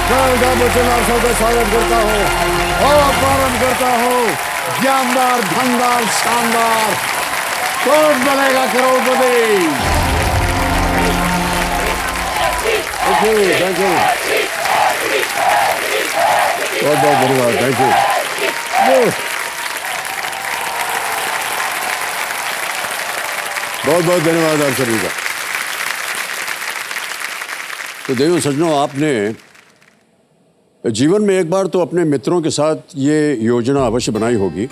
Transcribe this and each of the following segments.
बच्चन आप सबका स्वागत करता हूँ और प्रारंभ करता हूँ ज्ञानदार, धनदार, शानदार, कौन बनेगा करोड़पति। थैंक यू, बहुत बहुत धन्यवाद, थैंक यू, बहुत बहुत धन्यवाद आप सभी का। तो देवों सज्जनों, आपने जीवन में एक बार तो अपने मित्रों के साथ ये योजना अवश्य बनाई होगी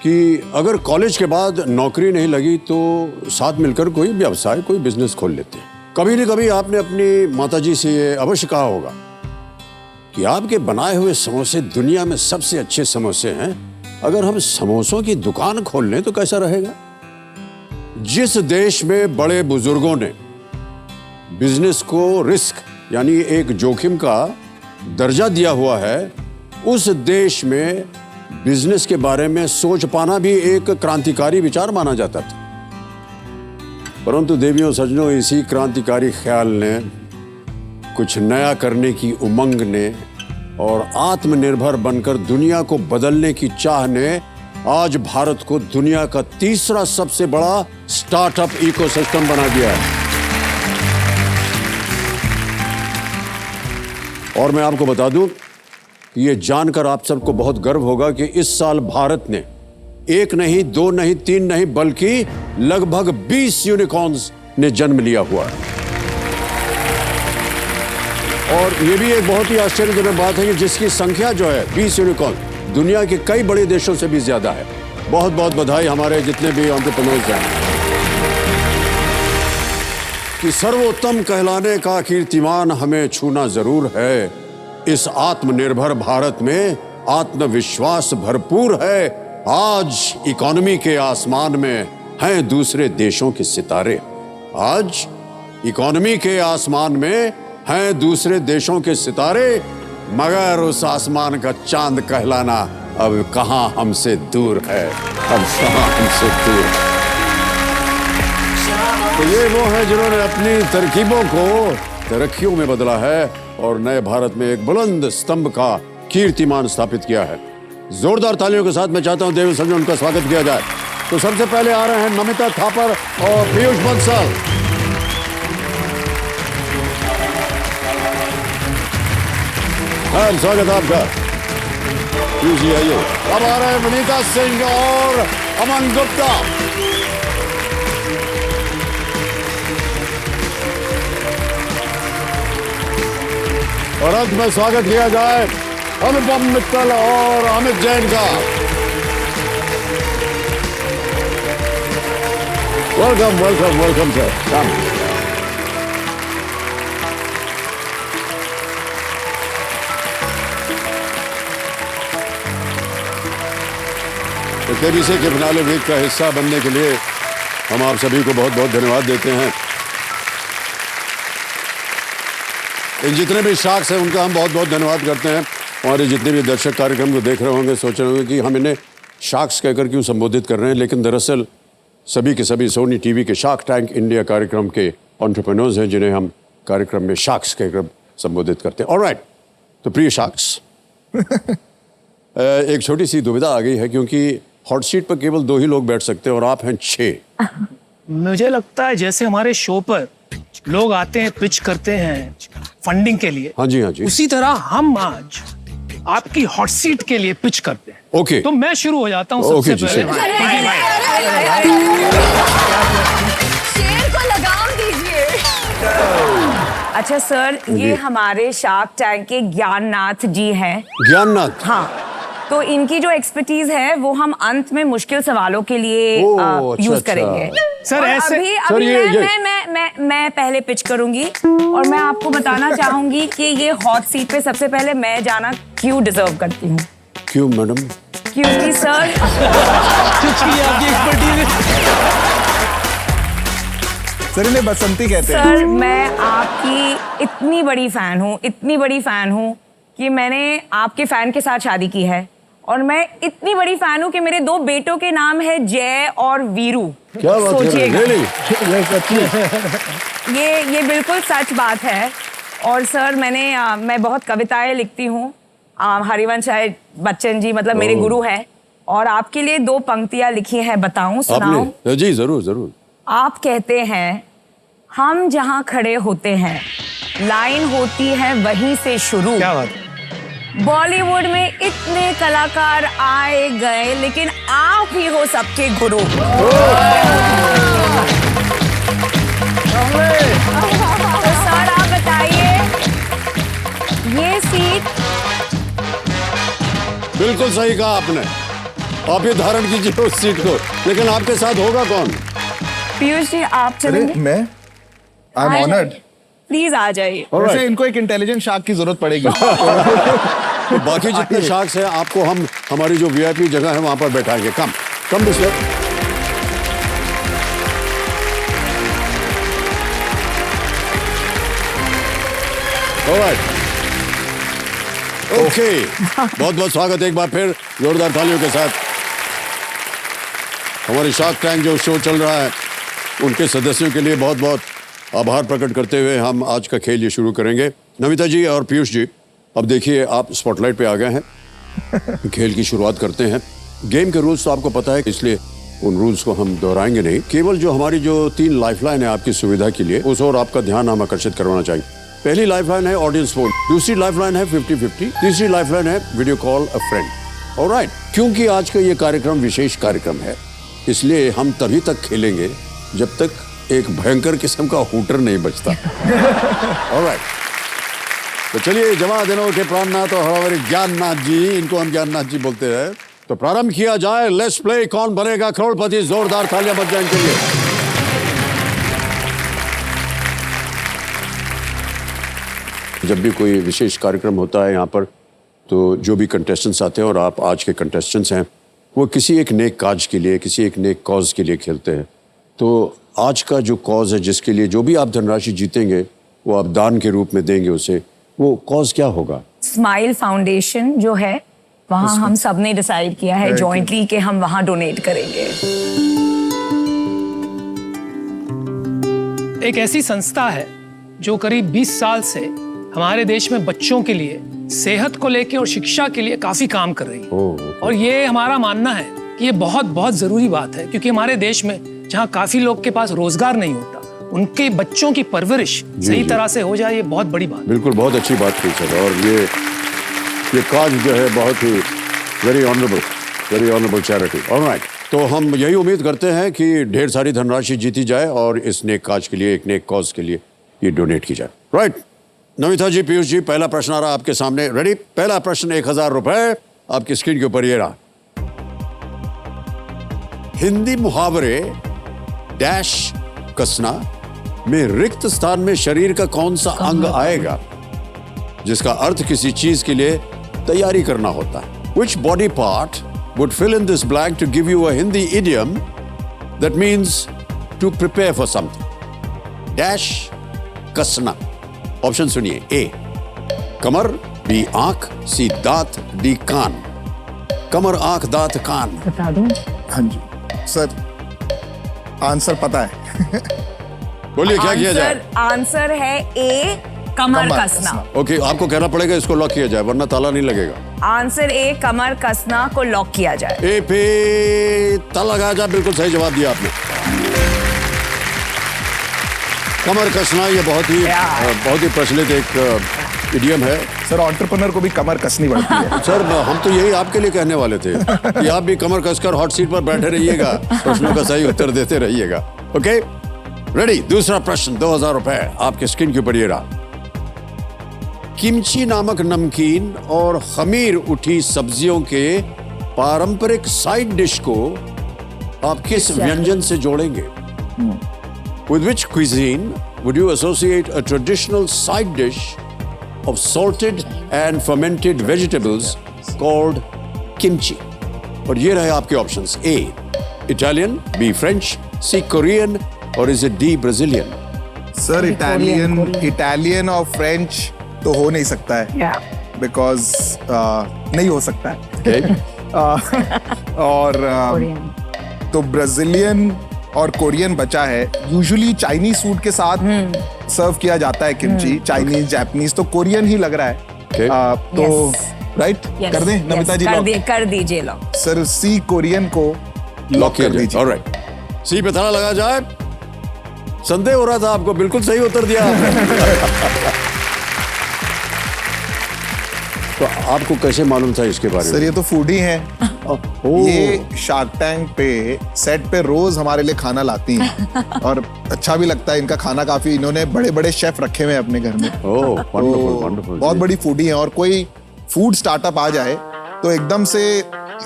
कि अगर कॉलेज के बाद नौकरी नहीं लगी तो साथ मिलकर कोई व्यवसाय, कोई बिजनेस खोल लेते हैं। कभी न कभी आपने अपनी माताजी से ये अवश्य कहा होगा कि आपके बनाए हुए समोसे दुनिया में सबसे अच्छे समोसे हैं, अगर हम समोसों की दुकान खोल लें तो कैसा रहेगा। जिस देश में बड़े बुजुर्गों ने बिजनेस को रिस्क यानी एक जोखिम का दर्जा दिया हुआ है, उस देश में बिजनेस के बारे में सोच पाना भी एक क्रांतिकारी विचार माना जाता था। परंतु देवियों सज्जनों, इसी क्रांतिकारी ख्याल ने, कुछ नया करने की उमंग ने और आत्मनिर्भर बनकर दुनिया को बदलने की चाह ने आज भारत को दुनिया का तीसरा सबसे बड़ा स्टार्टअप इकोसिस्टम बना दिया है। और मैं आपको बता दूं, ये जानकर आप सबको बहुत गर्व होगा कि इस साल भारत ने एक नहीं, दो नहीं, तीन नहीं, बल्कि लगभग 20 यूनिकॉर्न्स ने जन्म लिया हुआ है। और ये भी एक बहुत ही आश्चर्यजनक बात है कि जिसकी संख्या जो है 20 यूनिकॉर्न दुनिया के कई बड़े देशों से भी ज्यादा है। बहुत बहुत बधाई हमारे जितने भी एंटरप्रेन्योर्स हैं कि सर्वोत्तम कहलाने का कीर्तिमान हमें छूना जरूर है। इस आत्मनिर्भर भारत में आत्मविश्वास भरपूर है। आज इकोनॉमी के आसमान में हैं दूसरे देशों के सितारे। आज इकोनॉमी के आसमान में हैं दूसरे देशों के सितारे, मगर उस आसमान का चांद कहलाना अब कहां हमसे दूर है, अब कहां हमसे दूर है। तो ये वो है जिन्होंने अपनी तरकीबों को तरक्कियों में बदला है और नए भारत में एक बुलंद स्तंभ का कीर्तिमान स्थापित किया है। जोरदार तालियों के साथ मैं चाहता हूं देवी सज्जनों उनका स्वागत किया जाए। तो सबसे पहले आ रहे हैं नमिता थापर और पीयूष बंसल। स्वागत आपका। पीयूष जी आइए। अब आ रहे हैं वनीता सिंह और अमन गुप्ता। और अंत में स्वागत किया जाए अनुपम मित्तल और अमित जैन का। Welcome welcome welcome sir. KBC के फिनाले वीक का हिस्सा बनने के लिए हम आप सभी को बहुत बहुत धन्यवाद देते हैं। इन जितने भी शार्क्स हैं उनका हम बहुत बहुत धन्यवाद करते हैं। हमारे जितने भी दर्शक कार्यक्रम को देख रहे होंगे सोच रहे होंगे कि हम इन्हें शार्क्स कहकर क्यों संबोधित कर रहे हैं, लेकिन दरअसल सभी के सभी सोनी टीवी के शार्क टैंक इंडिया कार्यक्रम के एंटरप्रेन्योर्स हैं जिन्हें हम कार्यक्रम में शार्क्स कहकर संबोधित करते हैं। ऑलराइट, तो प्रिय शार्क्स, एक छोटी सी दुविधा आ गई है क्योंकि हॉट सीट पर केवल 2 ही लोग बैठ सकते हैं और आप हैं 6। मुझे लगता है जैसे हमारे शो पर लोग आते हैं, पिच करते हैं फंडिंग के लिए, हाँ जी हाँ जी, उसी तरह हम आज आपकी हॉट सीट के लिए पिच करते हैं। ओके, तो मैं शुरू हो जाता हूँ सबसे पहले। शेर को लगाम दीजिए। अच्छा सर, ये हमारे शार्क टैंक के ज्ञाननाथ जी हैं। ज्ञाननाथ? हाँ, तो इनकी जो एक्सपर्टीज है वो हम अंत में मुश्किल सवालों के लिए यूज करेंगे। सर ऐसे अभी मैं पहले पिच करूंगी और मैं आपको बताना चाहूंगी कि ये हॉट सीट पे सबसे पहले मैं जाना क्यों डिजर्व करती हूँ। क्यों मैडम? क्योंकि सर सर इन्हें बसंती कहते हैं। सर मैं आपकी इतनी बड़ी फैन हूँ कि मैंने आपके फैन के साथ शादी की है और मैं इतनी बड़ी फैन हूँ कि मेरे 2 बेटों के नाम है जय और वीरू। क्या बात सोचिएगा, है? ये बिल्कुल सच बात है। और सर मैं बहुत कविताएं लिखती हूँ। हरिवंश बच्चन जी मतलब मेरे गुरु हैं, और आपके लिए 2 पंक्तियां लिखी हैं, बताऊं, सुनाऊं? आपने जी जरूर जरूर। आप कहते हैं हम जहां खड़े होते हैं लाइन होती है वहीं से शुरू। क्या बात है। बॉलीवुड में इतने कलाकार आए गए लेकिन आप ही हो सबके गुरु। तो सर आप बताइए, ये सीट बिल्कुल सही कहा आपने। आप ये धारण कीजिए उस सीट को, लेकिन आपके साथ होगा कौन? पीयूष जी आप अरे चलेंगे? मैं आई एम ऑनर्ड। प्लीज आ जाइए। वैसे इनको एक इंटेलिजेंट शार्क की जरूरत पड़ेगी। तो बाकी जितने शार्क्स हैं आपको हम हमारी जो वीआईपी जगह है वहां पर बैठाएंगे। Come this way. Alright, okay. बहुत बहुत स्वागत है एक बार फिर जोरदार तालियों के साथ। हमारे शार्क टैंक जो शो चल रहा है उनके सदस्यों के लिए बहुत बहुत आभार प्रकट करते हुए हम आज का खेल ये शुरू करेंगे। नमिता जी और पीयूष जी, अब देखिए आप स्पॉटलाइट पे आ गए हैं। खेल की शुरुआत करते हैं। गेम के रूल्स तो आपको पता है, इसलिए उन रूल्स को हम दोहराएंगे नहीं। केवल जो हमारी जो 3 लाइफलाइन है आपकी सुविधा के लिए, उस और आपका ध्यान हम आकर्षित करवाना चाहिए। पहली लाइफलाइन है ऑडियंस फोन, दूसरी लाइफलाइन है 50-50, तीसरी लाइफलाइन है वीडियो कॉल अ फ्रेंड। ऑलराइट, क्योंकि आज का ये कार्यक्रम विशेष कार्यक्रम है, इसलिए हम तभी तक खेलेंगे जब तक एक भयंकर किस्म का हूटर नहीं बचता। ऑलराइट, तो चलिए जमा दिनों के प्राणनाथ और हमारे ज्ञाननाथ जी, इनको हम ज्ञाननाथ जी बोलते हैं, तो प्रारंभ किया जाए। लेट्स प्ले कौन बनेगा करोड़पति। जोरदार तालियां बज जाएं इनके लिए। जब भी कोई विशेष कार्यक्रम होता है यहाँ पर, तो जो भी कंटेस्टेंट्स आते हैं, और आप आज के कंटेस्टेंट्स हैं, वो किसी एक नेक काज के लिए, किसी एक नेक कॉज के लिए खेलते हैं। तो आज का जो कॉज है, जिसके लिए जो भी आप धनराशि जीतेंगे वो आप दान के रूप में देंगे उसे, वो कॉज क्या होगा? स्माइल फाउंडेशन जो है वहाँ हम सब ने डिसाइड किया है जॉइंटली कि हम वहाँ डोनेट करेंगे। एक ऐसी संस्था है जो करीब 20 साल से हमारे देश में बच्चों के लिए सेहत को लेकर और शिक्षा के लिए काफी काम कर रही है। और ये हमारा मानना है कि ये बहुत बहुत जरूरी बात है, क्योंकि हमारे देश में जहाँ काफी लोग के पास रोजगार नहीं होता, उनके बच्चों की परवरिश सही तरह से हो जाए, ये बहुत बड़ी बात। बिल्कुल, बहुत अच्छी बात की सर। और ये काज जो है बहुत ही वेरी ऑनरेबल चैरिटी। ऑलराइट, तो हम यही उम्मीद करते हैं कि ढेर सारी धनराशि जीती जाए और इस नेक काज के लिए, एक नेक कॉज के लिए ये डोनेट की जाए। राइट, नमिता जी, पीयूष जी, पहला प्रश्न आ रहा आपके सामने। रेडी? पहला प्रश्न 1000 रुपए आपकी स्क्रीन के ऊपर ये रहा। हिंदी मुहावरे डैश कसना में रिक्त स्थान में शरीर का कौन सा अंग आएगा जिसका अर्थ किसी चीज के लिए तैयारी करना होता है? Which body part would fill in this blank to give you a Hindi idiom that means to prepare for something? Dash कसना। ऑप्शन सुनिए। ए कमर, बी आंख, सी दांत, डी कान। कमर, आंख, दांत, कान। बता दूं? हाँ जी सर, आंसर पता है। बोलिए क्या किया जाए? आंसर है ए कमर कसना। ओके, आपको कहना पड़ेगा इसको लॉक किया जाए, वरना ताला नहीं लगेगा। आंसर ए कमर कसना को लॉक किया जाए। ए पे ताला लगाया जाए। बिल्कुल सही जवाब दिया आपने। कमर कसना ये बहुत ही प्रचलित एक इडियम है। सर, एंटरप्रेन्योर को भी कमर कसनी पड़ती है। सर, हम तो यही आपके लिए कहने वाले थे कि आप भी कमर कसकर हॉट सीट पर बैठे रहिएगा, प्रश्नों का सही उत्तर देते रहिएगा। Okay, ready? दूसरा प्रश्न 2000 रुपए आपके स्क्रीन के ऊपर ये रहा। किमची नामक नमकीन और खमीर उठी सब्जियों के पारंपरिक साइड डिश को आप किस व्यंजन से जोड़ेंगे? With which cuisine would you associate a traditional side dish of salted and fermented vegetables called kimchi? और ये रहे आपके options. A Italian, B French, C Korean, और is it D Brazilian? Sir, Italian और फ्रेंच तो हो नहीं सकता है, बिकॉज नहीं हो सकता है। Okay. और तो ब्राजीलियन और कोरियन बचा है, यूजुअली चाइनीज फूड के साथ सर्व किया जाता है किमची, चाइनीज, जापानीज, तो कोरियन ही लग रहा है। Okay. तो Yes. राइट Yes, कर दें yes, नमिता जी? कर दीजिए लॉक। सर सी कोरियन को लॉक कर दीजिए। ऑलराइट, सी पे ताला लगा जाए। संदेह हो रहा था आपको, बिल्कुल सही उत्तर दिया आपने। तो आपको कैसे मालूम था इसके बारे में? सर ये तो फूडी हैं। ओह, ये शार्क टैंक पे सेट पे रोज हमारे लिए खाना लाती हैं और अच्छा भी लगता है इनका खाना काफी। इन्होंने बड़े बड़े शेफ रखे हुए हैं अपने घर में। ओह, वंडरफुल, तो वंडरफुल। बहुत बड़ी फूडी हैं और कोई फूड स्टार्टअप आ जाए तो एकदम से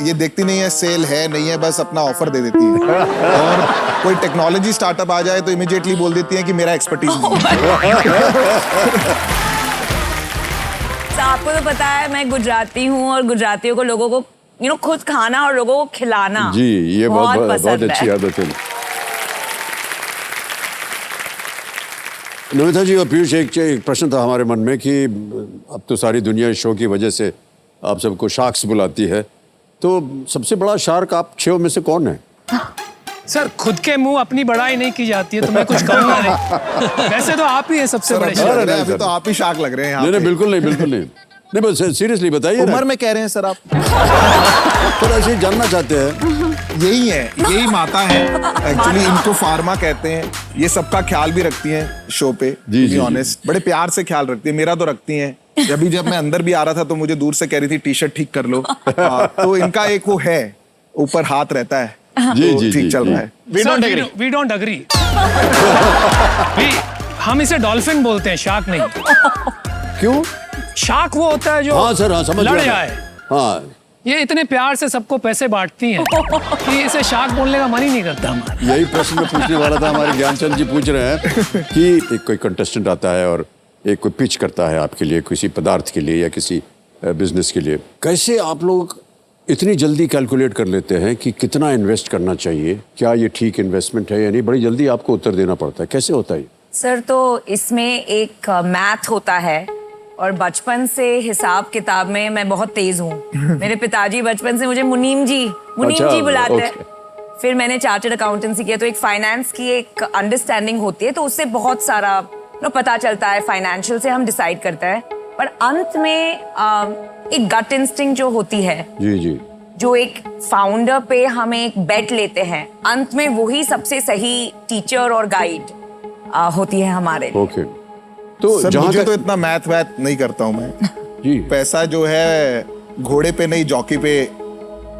ये देखती नहीं है सेल है नहीं है, बस अपना ऑफर दे देती है। और कोई टेक्नोलॉजी स्टार्टअप आ जाए तो इमीडिएटली बोल देती है कि मेरा एक्सपर्टीज नहीं है। तो आपको तो पता है मैं गुजराती हूँ और गुजरातियों को लोगों को खुद खाना और लोगों को खिलाना जी, ये बहुत पसंद अच्छी है। आदत है। नमिता जी और पीयूष, एक प्रश्न था हमारे मन में कि अब तो सारी दुनिया इस शो की वजह से आप सबको शार्क्स बुलाती है, तो सबसे बड़ा शार्क आप 6 में से कौन है? सर खुद के मुंह अपनी बड़ाई नहीं की जाती है तो मैं कुछ कहूंगा नहीं। वैसे तो आप ही हैं सबसे सर, बड़े अभी शार्क। लग रहा है, अभी तो आप ही शार्क लग रहे हैं यहाँ नहीं, पे। बिल्कुल नहीं, बिल्कुल नहीं। नहीं, बस सीरियसली बताइए ना। उम्र में कह रहे हैं सर आप? थोड़ा ऐसे ही जानना चाहते हैं। यही है, यही माता है एक्चुअली। इनको फार्मा कहते हैं। ये सबका ख्याल भी रखती हैं शो पे, जी, जी, ऑनेस्ट बड़े प्यार से ख्याल रखती है। मेरा तो रखती हैं। जब मैं अंदर भी आ रहा था तो मुझे दूर से कह रही थी टी शर्ट ठीक कर लो। तो इनका एक वो है, ऊपर हाथ रहता है, जी, तो जी, ठीक जी, चल जी। रहा है। We don't agree. हम इसे डॉल्फिन बोलते हैं, शार्क नहीं। क्यों? शार्क वो होता है जो हाँ सर, हाँ समझ लड़ गया मैं। जाए। हाँ, ये इतने प्यार से सबको पैसे बांटती हैं कि इसे शार्क बोलने का मन ही नहीं करता हमारा। यही प्रश्न मैं पूछने वाला था। हमारे ज्ञानचंद जी पूछ रहे हैं कि एक कोई कंटेस्टेंट आता है और एक कोई पिच करता है आपके लिए किसी पदार्थ के लिए या किसी बिजनेस के लिए, कैसे आप लोग इतनी जल्दी कैलकुलेट कर लेते हैं कि कितना इन्वेस्ट करना चाहिए, क्या ये ठीक इन्वेस्टमेंट है या नहीं? बड़ी जल्दी आपको उत्तर देना पड़ता है, कैसे होता है? सर तो इसमें एक मैथ होता है और बचपन से हिसाब किताब में मैं बहुत तेज हूँ। मेरे पिताजी बचपन से मुझे मुनीम जी बुलाते हैं। फिर मैंने चार्टर्ड अकाउंटेंसी किया, तो एक फाइनेंस की एक अंडरस्टैंडिंग होती है, तो उससे बहुत सारा पता चलता है। फाइनेंशियल से हम डिसाइड करते हैं, पर अंत में एक गट इंस्टिंक्ट जो होती है, जी जी, जो एक फाउंडर पे हम एक बेट लेते हैं, अंत में वही सबसे सही टीचर और गाइड होती है हमारे लिए। ओके। तो सर जहाँ मुझे तक तो इतना मैथ वैथ नहीं करता हूँ मैं। जी, पैसा जो है घोड़े पे नहीं जॉकी पे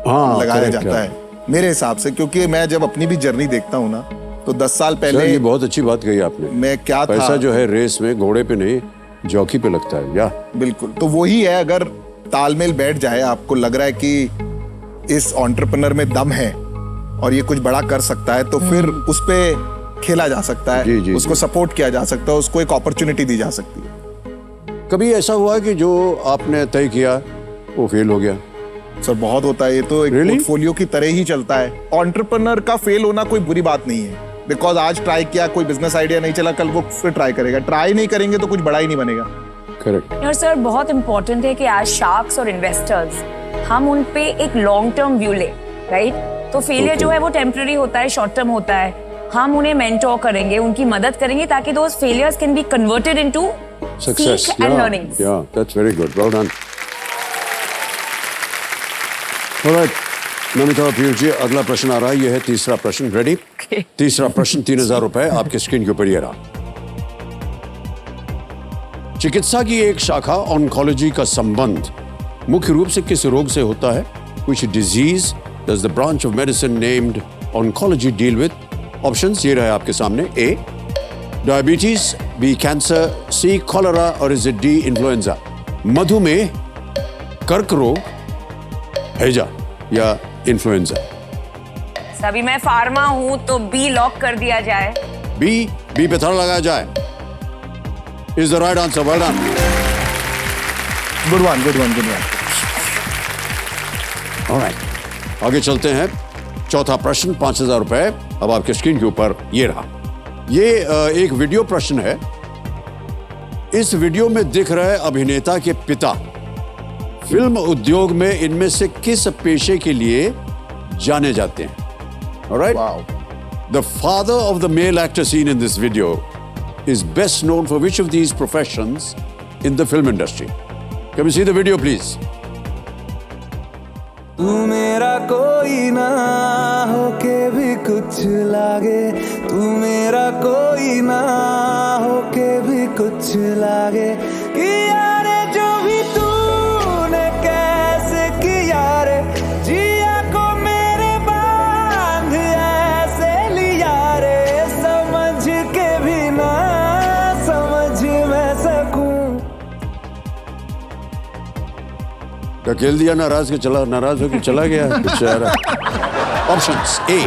हाँ लगाया correct, जाता है मेरे हिसाब से। क्योंकि मैं जब अपनी भी जर्नी देखता हूँ ना, तो 10 साल सर पहले ये बहुत अच्छी बात कही आपने। मैं क्या था, पैसा जो है रेस में घोड़े पे नहीं जॉकी पे लगता है। या बिल्कुल, तो वही है। अगर तालमेल बैठ जाए, आपको लग रहा है कि इस एंटरप्रेन्योर में दम है और ये कुछ बड़ा कर सकता है, तो फिर उस पे खेला जा सकता है। जी, जी, उसको जी। सपोर्ट किया जा सकता है, उसको एक अपॉर्चुनिटी दी जा सकती है। कभी ऐसा हुआ कि जो आपने तय किया वो फेल हो गया? सर बहुत होता है, ये तो एक Really? पोर्टफोलियो की तरह ही चलता है। एंटरप्रेन्योर का फेल होना कोई बुरी बात नहीं है, बिकॉज आज ट्राई किया, कोई बिजनेस आइडिया नहीं चला, कल वो फिर ट्राई करेगा। ट्राई नहीं करेंगे तो कुछ बड़ा ही नहीं बनेगा। करेक्ट। और सर बहुत इंपॉर्टेंट है कि एज शार्क्स और इन्वेस्टर्स हम उन पे एक लॉन्ग टर्म व्यू ले, राइट? तो फेलियर Okay. जो है वो टेम्पररी होता है, शॉर्ट टर्म होता है। हम उन्हें मेंटोर करेंगे, उनकी मदद करेंगे ताकि those failures can be converted into Success. सीख and learnings. Yeah, that's very good. Well done. All right. Namita और पीयूष जी, अगला प्रश्न आ रहा है। यह है तीसरा प्रश्न। रेडी? तीसरा प्रश्न 3000 रुपए आपके स्क्रीन के ऊपर ये रहा। चिकित्सा की एक शाखा ऑन्कोलॉजी का संबंध मुख्य रूप से किस रोग से होता है? Which disease does the branch of medicine named oncology deal with? Options ये रहे आपके सामने। A, diabetes, B, cancer, C, cholera और इज इट D, इन्फ्लुएंजा? मधुमेह, कर्क रोग, हैजा या इन्फ्लुएंजा? अभी मैं फार्मा हूँ तो बी लॉक कर दिया जाए। बी पे थोड़ा लगाया जाए। Is the right answer. Well done. Good one, good one, good one. Alright, आगे चलते हैं। चौथा प्रश्न 5000 रुपए अब आपके स्क्रीन के ऊपर ये रहा। ये एक वीडियो प्रश्न है। इस वीडियो में दिख रहे अभिनेता के पिता फिल्म उद्योग में इनमें से किस पेशे के लिए जाने जाते हैं? Alright, wow. The father of the male actor seen in this video is best known for which of these professions in the film industry? Can we see the video, please? तू मेरा कोई ना होके भी कुछ लागे, तू मेरा कोई ना होके भी कुछ लागे, कि यारे जो भी तूने कैसे किया रे, जिया को मेरे बांध ऐसे लिया रे, समझ के भी ना समझ मैं सकूं। ढकेल दिया नाराज होकर चला गया बेचारा। ऑप्शंस: ए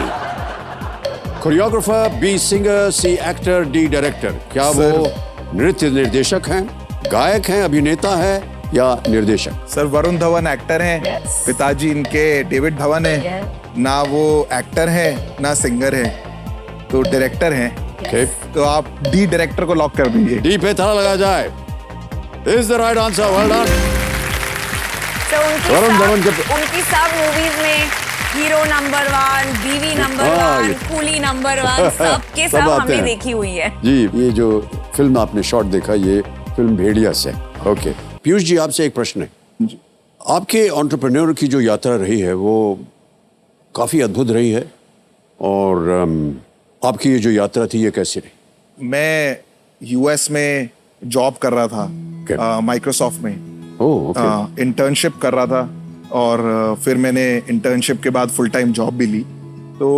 कोरियोग्राफर, बी सिंगर, सी एक्टर, डी डायरेक्टर। क्या वो नृत्य निर्देशक हैं, गायक हैं, अभिनेता है या निर्देशक? सर वरुण धवन एक्टर हैं, Yes. पिताजी इनके डेविड धवन है, Yes. ना वो एक्टर है ना सिंगर है, तो डायरेक्टर हैं। Okay. तो आप डी डायरेक्टर को लॉक कर दीजिए। डी पे ताला लगा जाए। Is the right answer. Well done. तो वरुण धवन उनकी सब मूवीज में हीरो नंबर 1, बीवी नंबर हाँ, 1, कूली नंबर 1, सबके सब सब आते हमने हैं। देखी हुई है। जी, ये जो फिल्म आपने शॉट देखा, ये फिल्म भेड़िया से। ओके पीयूष जी, आपसे एक प्रश्न है। आपके एंटरप्रेन्योर की जो यात्रा रही है वो काफी अद्भुत रही है, और आपकी ये जो यात्रा थी ये कैसी रही? मैं यूएस में जॉब कर रहा Okay. था, माइक्रोसॉफ्ट में ओह ओके। इंटर्नशिप कर रहा था, और फिर मैंने इंटर्नशिप के बाद फुल टाइम जॉब भी ली। तो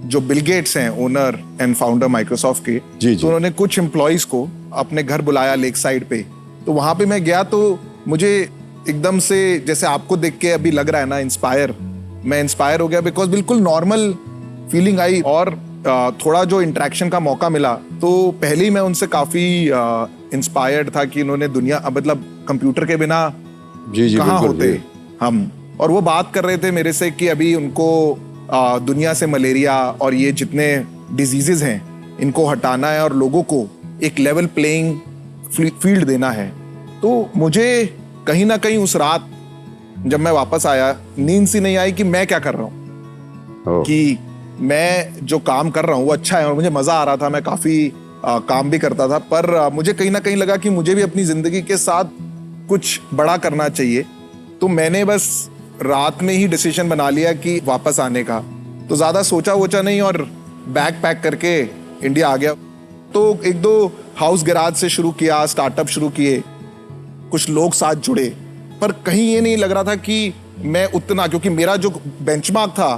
जो बिल गेट्स हैं, ओनर एंड फाउंडर माइक्रोसॉफ्ट के, जी। तो उन्होंने कुछ एम्प्लॉयज को अपने घर बुलाया लेक साइड पे। तो वहां पे मैं गया तो मुझे एकदम से, जैसे आपको देख के अभी लग रहा है ना, मैं इंस्पायर हो गया, बिकॉज बिल्कुल नॉर्मल फीलिंग आई, और थोड़ा जो इंटरेक्शन का मौका मिला तो पहले ही मैं उनसे काफी इंस्पायर्ड था कि इन्होंने दुनिया, मतलब कंप्यूटर के बिना जी कहाँ बिल्कुल, होते जी। हम। और वो बात कर रहे थे मेरे से कि अभी उनको दुनिया से मलेरिया और ये जितने डिजीजेस हैं इनको हटाना है और लोगों को एक लेवल प्लेइंग फील्ड देना है। तो मुझे कहीं ना कहीं उस रात जब मैं वापस आया, नींद सी नहीं आई कि मैं क्या कर रहा हूँ, ओह, कि मैं जो काम कर रहा हूँ वो अच्छा है और मुझे मजा आ रहा था, मैं काफी काम भी करता था, पर मुझे कहीं ना कहीं लगा कि मुझे भी अपनी जिंदगी के साथ कुछ बड़ा करना चाहिए। तो मैंने बस रात में ही डिसीजन बना लिया कि वापस आने का। तो ज्यादा सोचा वोचा नहीं और बैग पैक करके इंडिया आ गया। तो एक दो हाउस गैराज से शुरू किया, स्टार्टअप शुरू किए, कुछ लोग साथ जुड़े, पर कहीं ये नहीं लग रहा था कि मैं उतना, क्योंकि मेरा जो बेंचमार्क था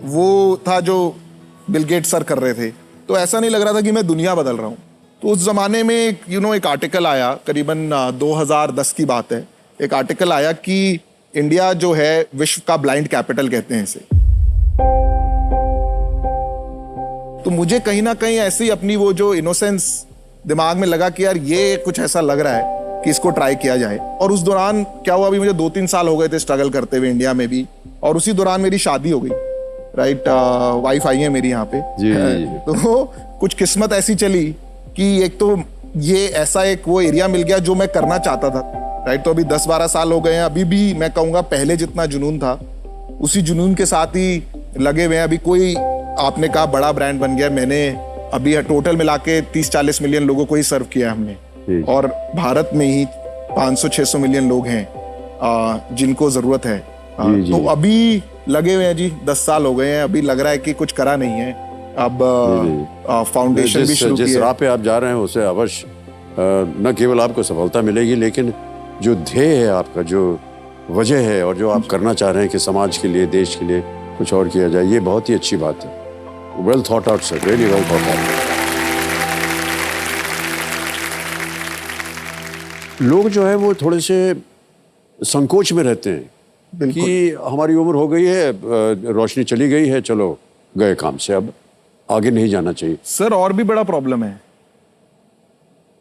वो था जो बिल गेट्स सर कर रहे थे, तो ऐसा नहीं लग रहा था कि मैं दुनिया बदल रहा हूँ। तो उस जमाने में एक आर्टिकल आया, करीबन 2010 की बात है, एक आर्टिकल आया कि इंडिया जो है विश्व का ब्लाइंड कैपिटल कहते हैं इसे। तो मुझे कहीं ना कहीं ऐसी अपनी वो जो इनोसेंस दिमाग में लगा कि यार ये कुछ ऐसा लग रहा है कि इसको ट्राई किया जाए। और उस दौरान क्या हुआ, अभी मुझे 2-3 साल हो गए थे स्ट्रगल करते हुए इंडिया में भी, और उसी दौरान मेरी शादी हो गई। राइट, वाइफ आई है मेरी यहाँ पे। जी, जी। तो कुछ किस्मत ऐसी चली कि एक तो ये ऐसा एक वो एरिया मिल गया जो मैं करना चाहता था। राइट, तो अभी 10-12 साल हो गए हैं, अभी भी मैं कहूँगा पहले जितना जुनून था उसी जुनून के साथ ही लगे हुए हैं। अभी कोई, आपने कहा बड़ा ब्रांड बन गया, मैंने अभी टोटल मिला के 30-40 मिलियन लोगों को ही सर्व किया हमने, और भारत में ही 500-600 मिलियन लोग हैं जिनको जरूरत है। तो अभी लगे हुए हैं जी, 10 साल हो गए हैं, अभी लग रहा है कि कुछ करा नहीं है। अब फाउंडेशन भी शुरू जिस किया। राह पे आप जा रहे हैं उसे अवश्य न केवल आपको सफलता मिलेगी, लेकिन जो ध्येय है आपका, जो वजह है और जो आप करना चाह रहे हैं कि समाज के लिए, देश के लिए कुछ और किया जाए, ये बहुत ही अच्छी बात है। Well thought out sir, really well thought out. लोग जो है वो थोड़े से संकोच में रहते हैं कि हमारी उम्र हो गई है, रोशनी चली गई है, चलो गए काम से, अब आगे नहीं जाना चाहिए। सर और भी बड़ा प्रॉब्लम है,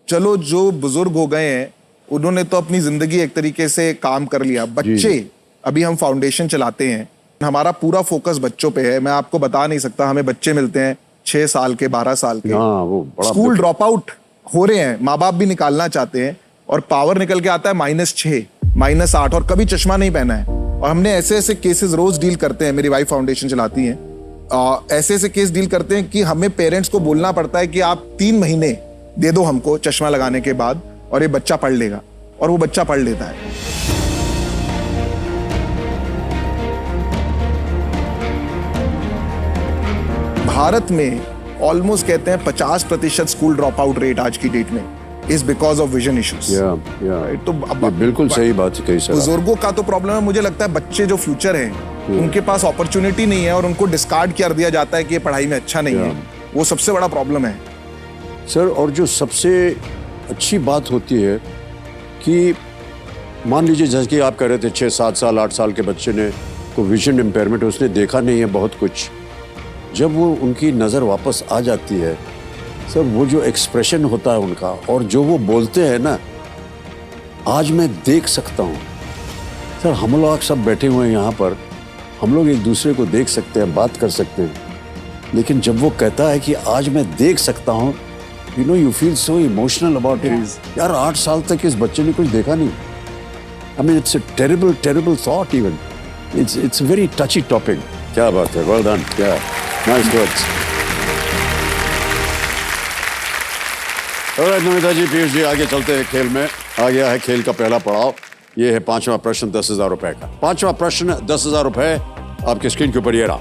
चलो जो बुजुर्ग हो गए हैं उन्होंने तो अपनी जिंदगी एक तरीके से काम कर लिया, बच्चे, अभी हम फाउंडेशन चलाते हैं, हमारा पूरा फोकस बच्चों पे है। मैं आपको बता नहीं सकता, हमें बच्चे मिलते हैं 6 साल के, 12 साल के, हाँ, वो बड़ा स्कूल ड्रॉप आउट हो रहे हैं, माँ बाप भी निकालना चाहते हैं, और पावर निकल के आता है -6, -8, और कभी चश्मा नहीं पहना है। और हमने ऐसे ऐसे केसेस रोज डील करते हैं, मेरी वाइफ फाउंडेशन चलाती है, ऐसे ऐसे केस डील करते हैं कि हमें पेरेंट्स को बोलना पड़ता है कि आप 3 महीने दे दो हमको चश्मा लगाने के बाद और ये बच्चा पढ़ लेगा, और वो बच्चा पढ़ लेता है। भारत में ऑलमोस्ट कहते हैं 50% स्कूल ड्रॉप आउट रेट आज की डेट में is because of vision issues. तो ये बिल्कुल सही बात कही सर। बुजुर्गों का तो प्रॉब्लम है, मुझे लगता है बच्चे जो फ्यूचर है उनके पास अपॉर्चुनिटी नहीं है और उनको डिस्कार्ड कर दिया जाता है कि ये पढ़ाई में अच्छा नहीं है, वो सबसे बड़ा प्रॉब्लम है सर। और जो सबसे अच्छी बात होती है कि मान लीजिए जैसे कि आप कह रहे थे 6-7 साल 8 साल के बच्चे ने को विजन इम्पेयरमेंट, उसने देखा नहीं है बहुत कुछ, जब वो उनकी नज़र वापस आ जाती है सर, वो जो एक्सप्रेशन होता है उनका और जो वो बोलते हैं ना, आज मैं देख सकता हूँ सर। हम लोग सब बैठे हुए हैं यहाँ पर, हम लोग एक दूसरे को देख सकते हैं, बात कर सकते हैं, लेकिन जब वो कहता है कि आज मैं देख सकता हूँ, you know you feel so emotional about it. यार 8 साल तक इस बच्चे ने कुछ देखा नहीं। I mean it's a terrible thought even. It's a very टची topic. क्या बात है, वेल डन, क्या नाइस वर्ड्स। ऑलराइट नमिता जी, पीयूष जी, आगे चलते हैं खेल में। आ गया है खेल का पहला पड़ाव, ये है 5वां प्रश्न 10,000 रुपए का। 5वां प्रश्न 10,000 रुपए आपकी स्क्रीन के ऊपर ये रहा।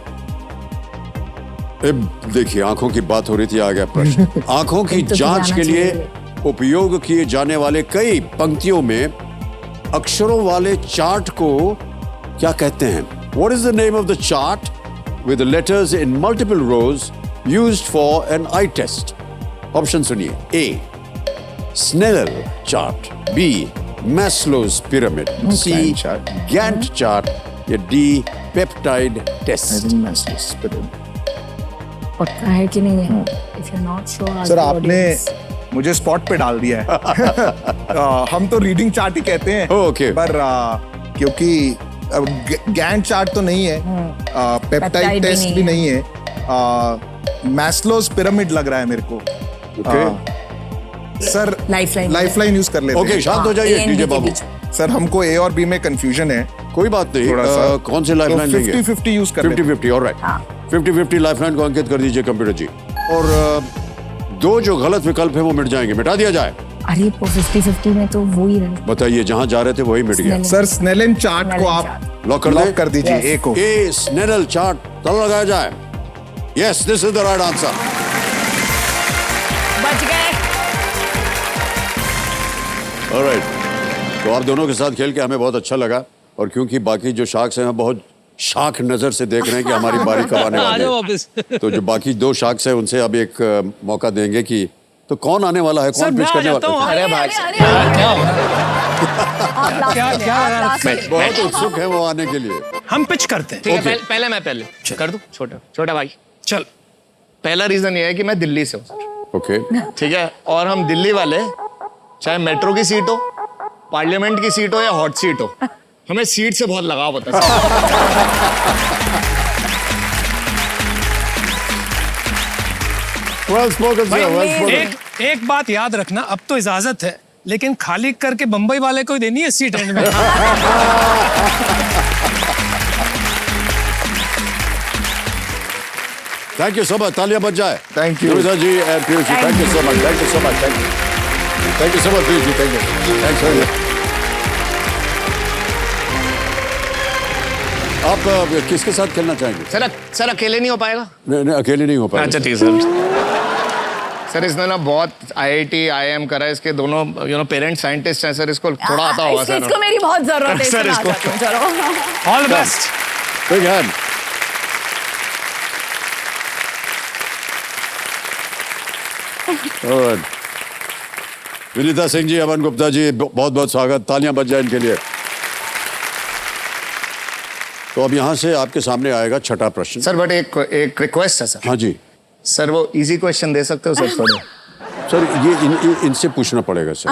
देखिए आंखों की बात हो रही थी, आ गया प्रश्न। आंखों की जांच के लिए उपयोग किए जाने वाले कई पंक्तियों में अक्षरों वाले चार्ट को क्या कहते हैं? What is the name of the chart with the letters in multiple rows used for an eye test? Option सुनिए। A. Snellen chart, B. Maslow's pyramid, C. Gantt chart, या D. Peptide test. पक्का है कि नहीं है? If you're not sure, sir आपने मुझे spot पे डाल दिया है। हम तो रीडिंग चार्ट ही कहते हैं। Okay. पर क्योंकि गैंट चार्ट तो नहीं है, पेप्टाइड टेस्ट भी नहीं है, मैस्लोस पिरामिड लग रहा है मेरे को। सर लाइफलाइन यूज कर लेते हैं। ओके, शांत हो जाइए डीजे बाबू। सर हमको ए और बी में कंफ्यूजन है। कोई बात नहीं, थोड़ा सा। कौन से लाइफलाइन लेंगे? 50-50 यूज कर लेते हैं। 50-50, ऑलराइट। 50-50 लाइफलाइन को अंकित कर दीजिए कंप्यूटर जी। और 2 जो गलत विकल्प है वो मिट जाएंगे, मिटा दिया जाए। अरे 50-50 में तो वो ही रहा। बताइए, जहां जा रहे थे वही मिट गया। सर स्नेलन चार्ट को आप लॉक कर दें? कर दीजिए ए को। ए स्नेल चार्ट तल लगाया जाए। Yes, this is the right answer. बच गए। ऑलराइट, तो आप दोनों के साथ खेल के हमें बहुत अच्छा लगा, और क्योंकि बाकी जो शार्क्स हैं बहुत शाख नजर से देख रहे हैं कि हमारी बारी कब आने वाली है, तो जो बाकी 2 शार्क्स हैं उनसे अब एक मौका देंगे कि तो कौन आने वाला है, कौन पिच करने वाला है? अरे भाई क्या हो रहा है? क्या बहुत उत्सुक है वो आने के लिए। हम पिच करते हैं। ठीक है, पहले मैं कर दूं। छोटा भाई, चल। पहला रीजन ये है कि मैं दिल्ली से हूँ, ओके, ठीक है, और हम दिल्ली वाले चाहे मेट्रो की सीट हो, पार्लियामेंट की सीट हो या हॉट सीट हो, हमें सीट से बहुत लगाव होता है। well spoken, sir, well spoken. एक बात याद रखना, अब तो इजाजत है, लेकिन खाली करके बंबई वाले को ही देनी है सीट एंड में। थैंक यू सो मच, तालियां बज जाए। Thank you. Namita ji and Piyush ji, thank you so much, thank you so much, thank you so much Piyush ji, thank you, thanks very much. आप किसके साथ खेलना चाहेंगे? सर अकेले नहीं हो पाएगा? नहीं, अकेले नहीं हो पाएगा। अच्छा ठीक सर इसने ना बहुत IIT IIM करा है, इसके दोनों पेरेंट्स साइंटिस्ट हैं सर, इसको थोड़ा आता होगा सर। इसको मेरी बहुत जरूरत है सर, इसको। चलो all the best. Big hand. Alright, Vinita Singh ji, Aman Gupta ji, बहुत बहुत स्वागत, तालियां बज जाए इनके लिए। तो अब यहाँ से आपके सामने आएगा छठा प्रश्न। सर बट एक रिक्वेस्ट है सर। हाँ जी। सर वो इजी क्वेश्चन दे सकते हो सर थोड़े? सर इनसे पूछना पड़ेगा सर।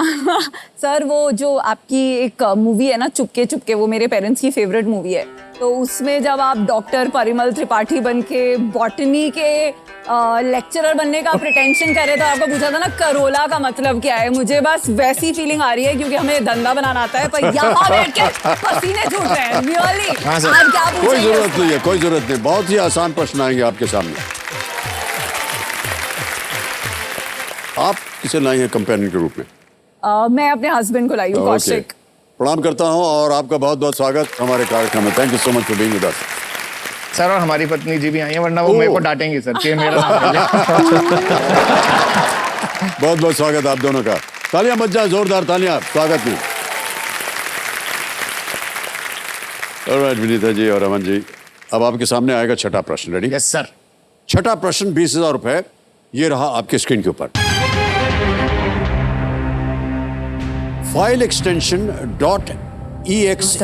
सर वो जो आपकी एक मूवी है ना चुपके चुपके, वो मेरे पेरेंट्स की फेवरेट मूवी है। तो उसमें जब आप डॉक्टर परिमल त्रिपाठी बन के बॉटनी के लेक्चरर बनने का प्रिटेंशन कर रहे थे, आपको पूछा था ना करोला का मतलब क्या है, मुझे बस वैसी फीलिंग आ रही है क्योंकि हमें धंधा बनाना आता है, पर यहाँ बैठ के पसीने छूट रहे हैं रियली। हाँ सर। आप क्या कोई पूछेंगे जरूरत नहीं है, कोई जरूरत नहीं, बहुत ही आसान प्रश्न आएंगे आपके सामने। आप किसे लाए हैं कंपेनियन के रूप में? मैं अपने हस्बैंड को लाई हूँ, ओके। कौशिक। प्रणाम करता हूं और आपका बहुत बहुत स्वागत हमारे कार्यक्रम में। Thank you so much for being with us. Sir और हमारी पत्नी जी भी आई है, वरना वो मेरे को डांटेंगी सर कि मेरा नाम ले लिया। बहुत बहुत स्वागत आप दोनों का। तालियां बज जाए, जोरदार तालियां स्वागत में। ऑलराइट विनीता जी और अमन जी, अब आपके सामने आएगा छठा प्रश्न। रेडी? Yes sir. छठा प्रश्न 20,000 रुपए, ये रहा आपके स्क्रीन के ऊपर। फाइल एक्सटेंशन .exe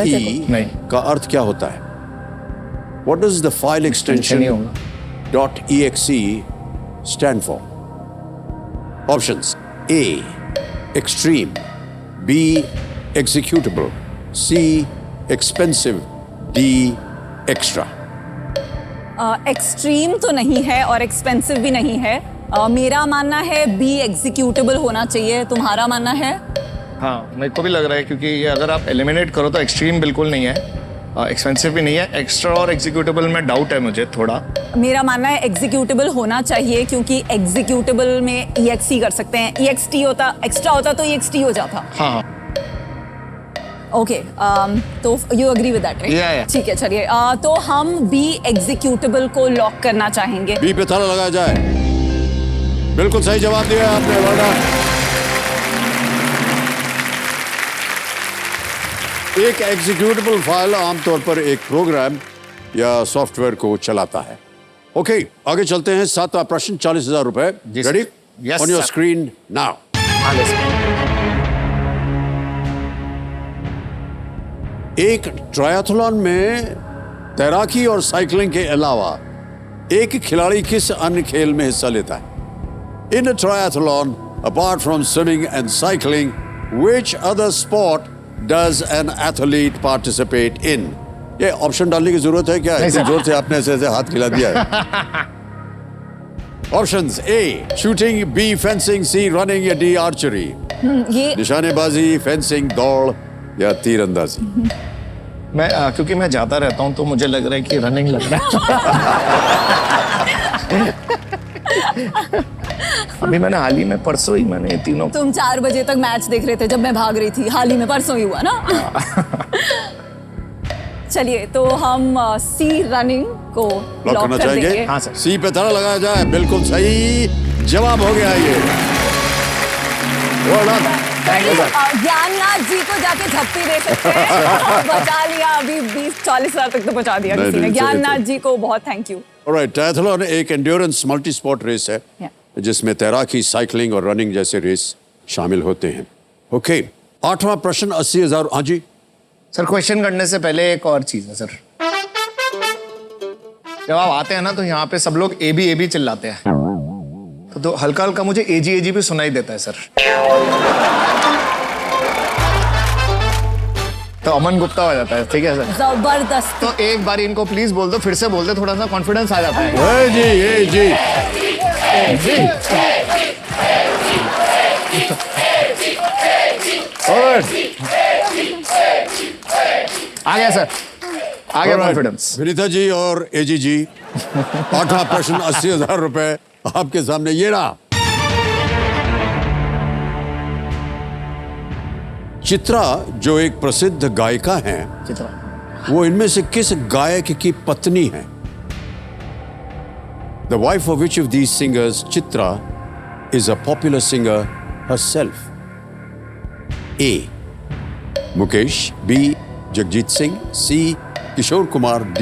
नहीं। का अर्थ क्या होता है? What does the file extension नहीं होगा। .exe stand for? Options: A. Extreme, B. Executable, C. Expensive, D. Extra. Extreme तो नहीं है और एक्सपेंसिव भी नहीं है। मेरा मानना है बी एग्जीक्यूटेबल होना चाहिए, तुम्हारा मानना है? हाँ मेरे को भी लग रहा है, क्योंकि ये अगर आप एलिमिनेट करो तो एक्सट्रीम बिल्कुल नहीं है, एक्सपेंसिव भी नहीं है, एक्स्ट्रा और एग्जीक्यूटेबल में डाउट है मुझे थोड़ा। मेरा मानना है एग्जीक्यूटेबल होना चाहिए, क्योंकि एग्जीक्यूटेबल में EXE कर सकते हैं, EXT होता, एक्स्ट्रा होता तो EXT हो जाता। हाँ हाँ। ओके, तो you agree with that, Yeah. ठीक है चलिए, तो हम बी एग्जीक्यूटेबल को लॉक करना चाहेंगे। बी पे ताला लगाया जाए। बिल्कुल सही जवाब दिया आपने, well done। एक एग्जीक्यूटेबल फाइल आमतौर पर एक प्रोग्राम या सॉफ्टवेयर को चलाता है। ओके, आगे चलते हैं। सातवां प्रश्न, 40,000 रुपए। जी sir. Ready? Yes, on your sir. Screen now. आगे सर। एक ट्रायथलॉन में तैराकी और साइकिलिंग के अलावा एक खिलाड़ी किस अन्य खेल में हिस्सा लेता है? In triathlon, apart from swimming and cycling, which other sport does an athlete participate in? ये ऑप्शन डालने की जरूरत है क्या? इतनी जोर से आपने ऐसे हाथ खिला दिया है। ऑप्शंस: ए शूटिंग, बी फेंसिंग, सी रनिंग या डी आर्चरी। ये निशानेबाजी, फेंसिंग, दौड़ या तीरंदाजी। मैं क्योंकि मैं जाता रहता हूँ तो मुझे लग रहा है कि रनिंग लग रहा है। अभी मैंने हाल ही में परसों ही मैंने ये तीनों। तुम 4 बजे तक मैच देख रहे थे जब मैं भाग रही थी, हाल ही में परसों ही हुआ ना। चलिए, तो हम सी रनिंग को लॉक लॉक करना कर चाहेंगे? देंगे। हाँ सर। सी पे ताला लगाया जाए। बिल्कुल सही जवाब हो गया ये। Well done. ज्ञाननाथ जी को जाके झप्पी दे सकते हैं। बचा लिया, अभी 20-40 हजार तक तो बचा दिया नहीं, किसी ने। नहीं, चलिए, ज्ञाननाथ चलिए। जी को बहुत थैंक यू। ऑलराइट, ट्रायथलॉन एक एंड्योरेंस मल्टी स्पोर्ट रेस है जिसमें तैराकी, साइकिलिंग और रनिंग जैसे रेस शामिल होते हैं। ओके, 8वां प्रश्न 80,000। हाँ जी, सर क्वेश्चन करने से पहले एक और चीज है सर। जब आप आते हैं ना तो यहाँ पे सब लोग ए बी चिल्लाते हैं, तो हल्का हल्का मुझे एजी भी सुनाई देता है सर। तो अमन गुप्ता हो जाता है, ठीक है सर? जबरदस्त। तो एक बार इनको प्लीज बोल दो, फिर से बोल दो, थोड़ा सा कॉन्फिडेंस आ जाता है। ए जी, ए जी। ऑलराइट, आ गया सर, आ गया कॉन्फिडेंस। विनीता जी और एजी जी, 8वां प्रश्न 80,000 रुपए आपके सामने ये रहा। चित्रा जो एक प्रसिद्ध गायिका हैं, चित्रा, वो इनमें से किस गायक की पत्नी है? The wife of which of these singers, Chitra, is a popular singer herself? A. Mukesh, B. Jagjit Singh, C. Kishore Kumar, D.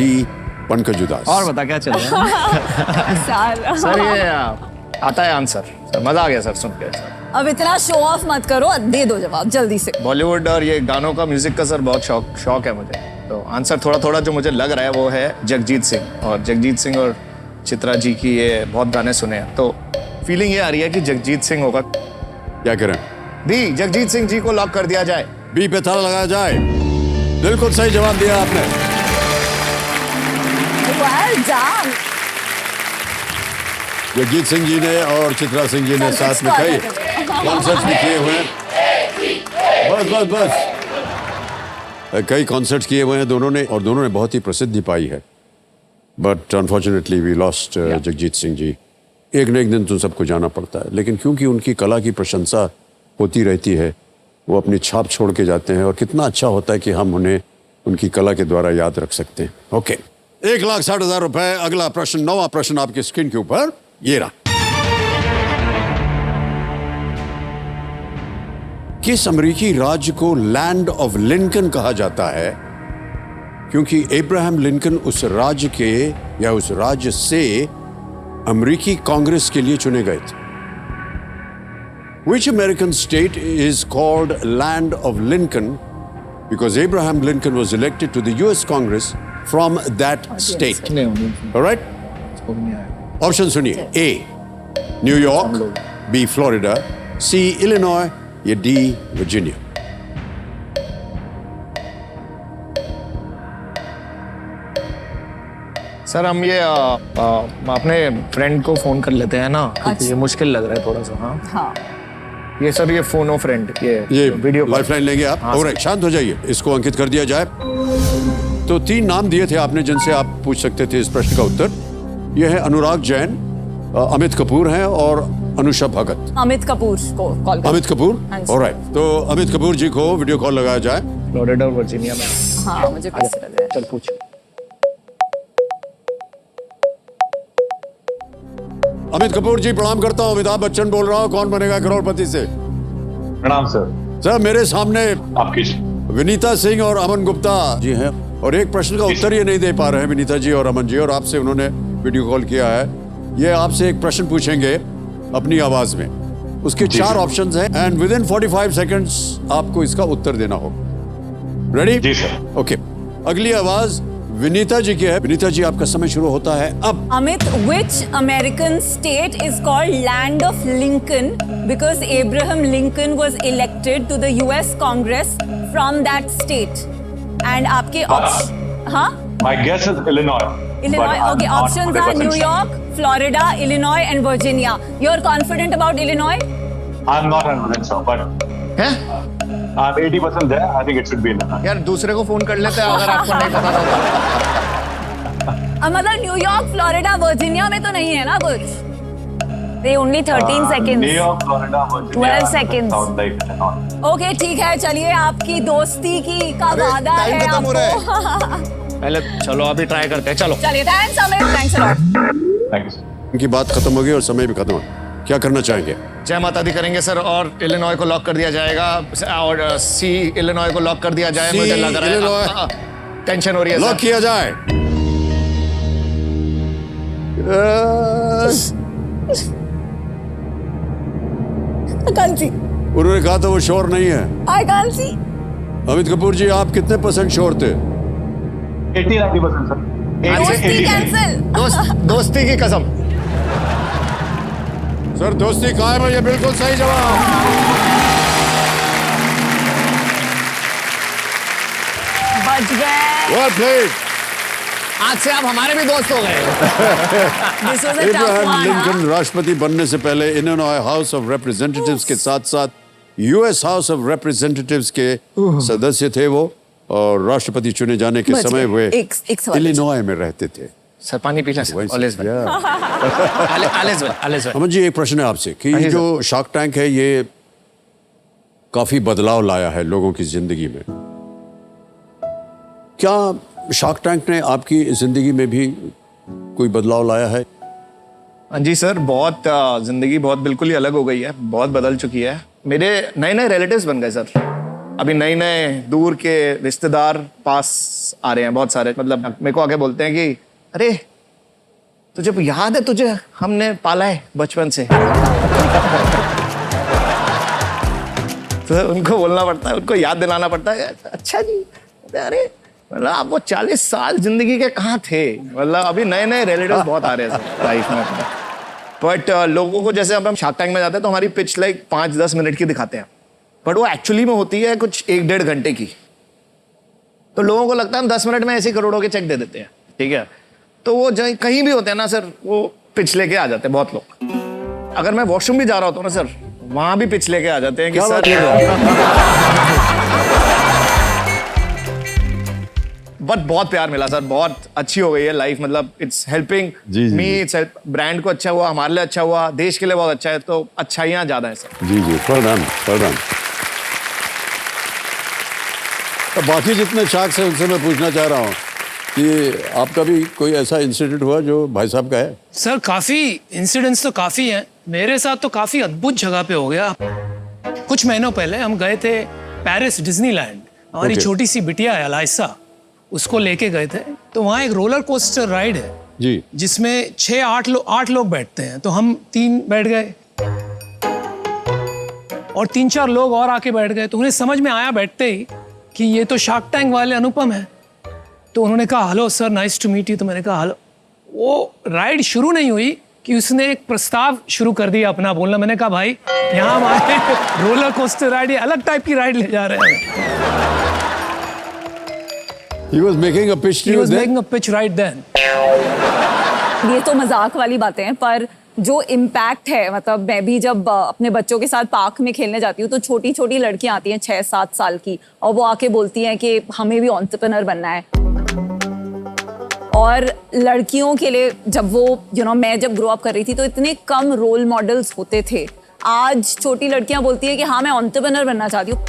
Pankaj Udas. और बता क्या चल रहा है? सर ये आता है आंसर, सर मजा आ गया सर सुन के। अब इतना शो ऑफ मत करो, दे दो जवाब जल्दी से। बॉलीवुड और ये गानों का, म्यूजिक का सर बहुत शौक है मुझे, तो आंसर थोड़ा थोड़ा जो मुझे लग रहा है वो है जगजीत सिंह। और जगजीत सिंह और चित्रा जी की ये बहुत गाने सुने हैं, तो फीलिंग ये आ रही है कि जगजीत सिंह होगा। क्या करें? दी, जगजीत सिंह जी को लॉक कर दिया जाए। बी पे ताला लगाया जाए। बिल्कुल सही जवाब दिया आपने। Well done. जगजीत सिंह जी ने और चित्रा सिंह जी ने साथ में कई कॉन्सर्ट्स भी किए हुए हैं। बस कई कॉन्सर्ट्स किए हुए हैं दोनों ने, और दोनों ने बहुत ही प्रसिद्धि पाई है। But unfortunately we lost Jagjit Singh ji. एक न एक दिन तो सबको जाना पड़ता है, लेकिन क्योंकि उनकी कला की प्रशंसा होती रहती है, वो अपनी छाप छोड़ के जाते हैं, और कितना अच्छा होता है कि हम उन्हें उनकी कला के द्वारा याद रख सकते हैं। ओके, 1,60,000 रुपए। अगला प्रश्न, 9वां प्रश्न आपकी स्क्रीन के ऊपर ये रहा। किस अमेरिकी राज्य को लैंड ऑफ लिंकन कहा जाता है? क्योंकि अब्राहम लिंकन उस राज्य के या उस राज्य से अमेरिकी कांग्रेस के लिए चुने गए थे। Which American state is called Land of Lincoln because Abraham Lincoln was elected to the US Congress from that state? All right? Option सुनिए। A New York, B Florida, C Illinois या D वर्जीनिया। सर हम ये अपने friend को phone कर लेते हैं ना, क्योंकि ये मुश्किल लग रहा है थोड़ा सा। हाँ हाँ ये सर, ये फोन फ्रेंड, ये वीडियो लाइफलाइन लेंगे आप। हाँ, ऑलराइट, शांत हो जाइए, इसको अंकित कर दिया जाए। तो 3 नाम दिए थे आपने जिनसे आप पूछ सकते थे इस प्रश्न का उत्तर। यह है अनुराग जैन, अमित कपूर हैं और अनुषा भगत। अमित कपूर को कॉल कर। अमित कपूर, हाँ जी। ऑलराइट, तो अमित कपूर जी को वीडियो कॉल लगाया जाए। फ्लोरिडा और वर्जीनिया में। हाँ मुझे पता लग रहा है। चल पूछ। अमित कपूर जी प्रणाम करता हूँ, अमिताभ बच्चन बोल रहा हूँ, कौन बनेगा करोड़पति से। प्रणाम सर। सर मेरे सामने आपकी विनीता सिंह और अमन गुप्ता जी हैं, और एक प्रश्न का उत्तर ये नहीं दे पा रहे हैं विनीता जी और अमन जी, और आपसे उन्होंने वीडियो कॉल किया है। ये आपसे एक प्रश्न पूछेंगे अपनी आवाज में, उसके 4 ऑप्शंस हैं, एंड विद इन 45 सेकंड्स आपको इसका उत्तर देना होगा। रेडी? जी सर। ओके, अगली आवाज विनीता जी की है। विनीता जी आपका समय शुरू होता है अब। Amit, which American state is called Land of Lincoln because Abraham Lincoln was elected to the US Congress from that state? And आपके ऑप्शन, हाँ? My guess is Illinois. Illinois. Okay, options are New York, Florida, Illinois, and Virginia. You're confident about Illinois? I'm not 100% sure, but हैं? I'm 80% there. I think it should be Illinois. यार दूसरे को phone कर लेते हैं अगर आपको नहीं पता तो। मतलब न्यूयॉर्क, फ्लोरिडा, वर्जीनिया में तो नहीं है ना कुछ? They only 13 seconds. New York, Florida, Virginia. 12 seconds. Sounds like Illinois. Okay ठीक है, चलिए आपकी दोस्ती की का अरे, वादा टाइम है खत्म हो रहा आपको। पहले चलो अभी ट्राई करते हैं, चलो। चलिए, thanks Amit, thanks a lot. Thank you, sir. इनकी बात खत्म हो गई और समय भी खत्म हो, क्या करना चाहेंगे? जय माता दी करेंगे सर, और इलिनॉय को लॉक कर दिया जाएगा, और सी इलिनॉय को लॉक कर दिया जाए। C, मुझे लग रहा इलिनॉय। है टेंशन हो रही है लॉक सर। किया जाए। I can't see. उन्होंने कहा था वो श्योर नहीं है। I can't see. Amit Kapoor जी आप कितने % श्योर थे? 80-90%, sir. दोस्ती कैंसिल। दोस्ती की कसम। सर दोस्ती कायम है, ये बिल्कुल सही जवाब। बच गए। Well played. आज से आप हमारे भी दोस्त हो गए। This was a tough Abraham one, Lincoln राष्ट्रपति बनने से पहले इलिनॉय हाउस ऑफ रिप्रेजेंटेटिव्स के साथ साथ यूएस हाउस ऑफ रिप्रेजेंटेटिव्स के सदस्य थे वो, और राष्ट्रपति चुने जाने के बच समय गए। वे एक सवाल इलिनॉय में रहते थे। सर पानी पीला sir. Always well. Yeah. Always well, always well. Aman ji एक प्रश्न है आपसे कि हाँ जी, जो शार्क टैंक है ये काफी बदलाव लाया है लोगों की जिंदगी में। क्या शार्क टैंक ने आपकी जिंदगी में भी कोई बदलाव लाया है? हाँ जी सर, बहुत जिंदगी बहुत बिल्कुल ही अलग हो गई है, बहुत बदल चुकी है। मेरे नए नए रिलेटिव्स बन गए सर। अभी नए नए दूर के रिश्तेदार पास आ रहे हैं बहुत सारे। मतलब मेरे को आके बोलते हैं कि अरे तुझे याद है, तुझे हमने पाला है बचपन से। तो उनको बोलना पड़ता है, उनको याद दिलाना पड़ता है। अच्छा जी, अरे मतलब आप वो 40 साल जिंदगी के कहाँ थे। मतलब अभी नए नए रिलेटिव्स बहुत आ रहे हैं सर लाइफ में। बट लोगों को जैसे अब हम शार्क टैंक में जाते हैं तो हमारी पिच लाइक 5-10 मिनट की दिखाते हैं, बट वो एक्चुअली में होती है कुछ 1-1.5 घंटे की। तो लोगों को लगता है हम 10 मिनट में ऐसे ही करोड़ों के चेक दे देते हैं, ठीक है। तो वो कहीं भी होते हैं ना सर, वो पिच लेके आ जाते हैं बहुत लोग। अगर मैं वॉशरूम भी जा रहा होता हूँ ना सर, वहां भी पिच लेके आ जाते हैं कि सर बट बहुत प्यार मिला सर, बहुत अच्छी हो गई है लाइफ, मतलब it's helping me, it's help brand को अच्छा हुआ, हमारे लिए अच्छा हुआ, देश के लिए बहुत अच्छा है, तो अच्छाइयाँ ज्यादा है सर। जी जी, वेल डन। तो बाकी जितने शार्क्स हैं उनसे मैं पूछना चाह रहा हूँ कि आपका भी कोई ऐसा इंसिडेंट हुआ जो भाई साहब का है? सर काफी इंसिडेंट्स तो काफी हैं। मेरे साथ तो काफी अद्भुत जगह पे हो गया। कुछ महीनों पहले हम गए थे पेरिस डिज्नीलैंड। हमारी Okay. छोटी सी बिटिया है अलाइसा, उसको लेके गए थे। तो वहाँ एक रोलर कोस्टर राइड है जी, जिसमें 6-8 लोग बैठते हैं। तो हम 3 बैठ गए और 3-4 लोग और आके बैठ गए। तो उन्हें समझ में आया बैठते ही कि ये तो शार्क टैंक वाले अनुपम है। तो उन्होंने कहा hello sir, nice to meet you. तो मैंने कहा हेलो। वो राइड शुरू नहीं हुई कि उसने एक प्रस्ताव शुरू कर दिया अपना बोलना। मैंने कहा भाई यहाँ हमारे रोलर कोस्टर राइड, ये अलग टाइप की राइड ले जा रहे हैं। he was making a pitch to He you was then? making a pitch right then. ये तो मजाक वाली बातें हैं, पर जो इम्पैक्ट है, मतलब मैं भी जब अपने बच्चों के साथ पार्क में खेलने जाती हूँ तो छोटी छोटी लड़कियां आती हैं 6-7 साल की, और वो आके बोलती हैं कि हमें भी एंटरप्रेन्योर बनना है। और लड़कियों के लिए जब वो मैं जब ग्रो अप कर रही थी तो इतने कम रोल मॉडल्स होते थे। आज छोटी लड़कियां बोलती है कि हाँ मैं एंटरप्रेन्योर बनना चाहती हूँ,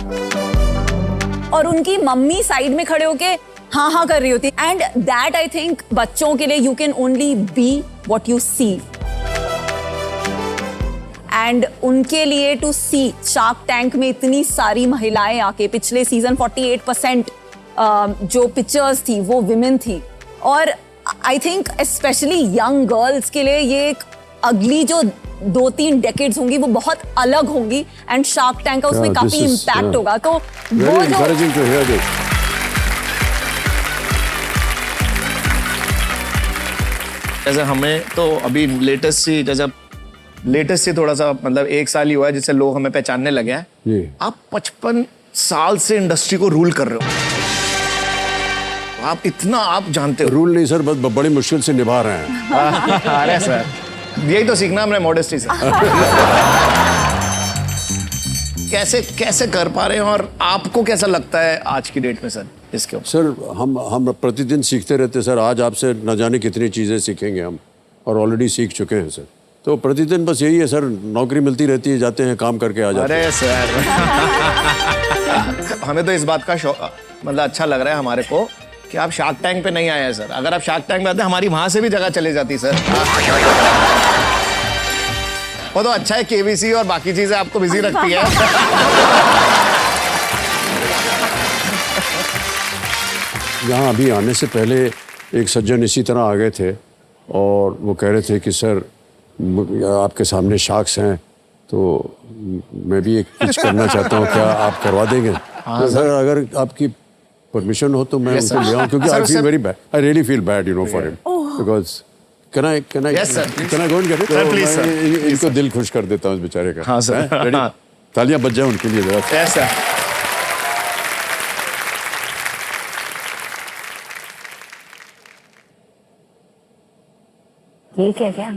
और उनकी मम्मी साइड में खड़े होके हाँ कर रही होती है। एंड दैट आई थिंक बच्चों के लिए you can only be what you see, and उनके लिए टू सी शार्क टैंक में इतनी सारी महिलाएं आके, पिछले सीजन 48% जो पिक्चर्स थी वो विमेन थी। और I think specially young girls के लिए ये एक अगली जो 2-3 डेकेड्स होंगी वो बहुत अलग होंगी, एंड शार्क टैंक का उसमें Yeah, काफी this is, इम्पैक्ट होगा। तो Very वो जो encouraging to hear this. जैसे हमें तो अभी लेटेस्ट से थोड़ा सा मतलब 1 साल ही हुआ है जिससे लोग हमें पहचानने लगे हैं। जी। आप 55 साल से इंडस्ट्री को रूल कर रहे हो, आप इतना आप जानते हो। रूल नहीं सर, बस बड़ी मुश्किल से निभा रहे हैं। अरे सर, यही तो सीखना हमने मॉडेस्टी से। कैसे कर पा रहे हैं, और आपको कैसा लगता है आज की डेट में सर इसके ऊपर? सर हम प्रतिदिन सीखते रहते हैं सर। आज आपसे न जाने कितनी चीज़ें सीखेंगे हम, और ऑलरेडी सीख चुके हैं सर। तो प्रतिदिन बस यही है सर, नौकरी मिलती रहती है, जाते हैं काम करके आ जाते हैं। अरे सर हमें तो इस बात का मतलब अच्छा लग रहा है हमारे को कि आप शार्क टैंक पे नहीं आए हैं सर। अगर आप शार्क टैंक में आते हमारी वहां से भी जगह चली जाती सर। वो तो अच्छा है, केबीसी और बाकी चीजें आपको बिजी रखती है। यहाँ अभी आने से पहले एक सज्जन इसी तरह आ गए थे और वो कह रहे थे कि सर आपके सामने शार्क्स हैं, तो मैं भी एक पिच करना चाहता हूँ, क्या आप करवा देंगे? तो सर अगर आपकी परमिशन हो तो मैं Yes, उनको sir. ले आऊँ, क्योंकि Sir, I feel sir. Very bad, I really feel bad for him, because can I Yes, sir, please. Go and get it? Sir, please, sir. इनको दिल खुश कर देता हूँ इस बेचारे का। हाँ, sir. हैं? Ready? हाँ. तालियां बज जाए उनके लिए जरा। Yes, sir. ठीक है क्या?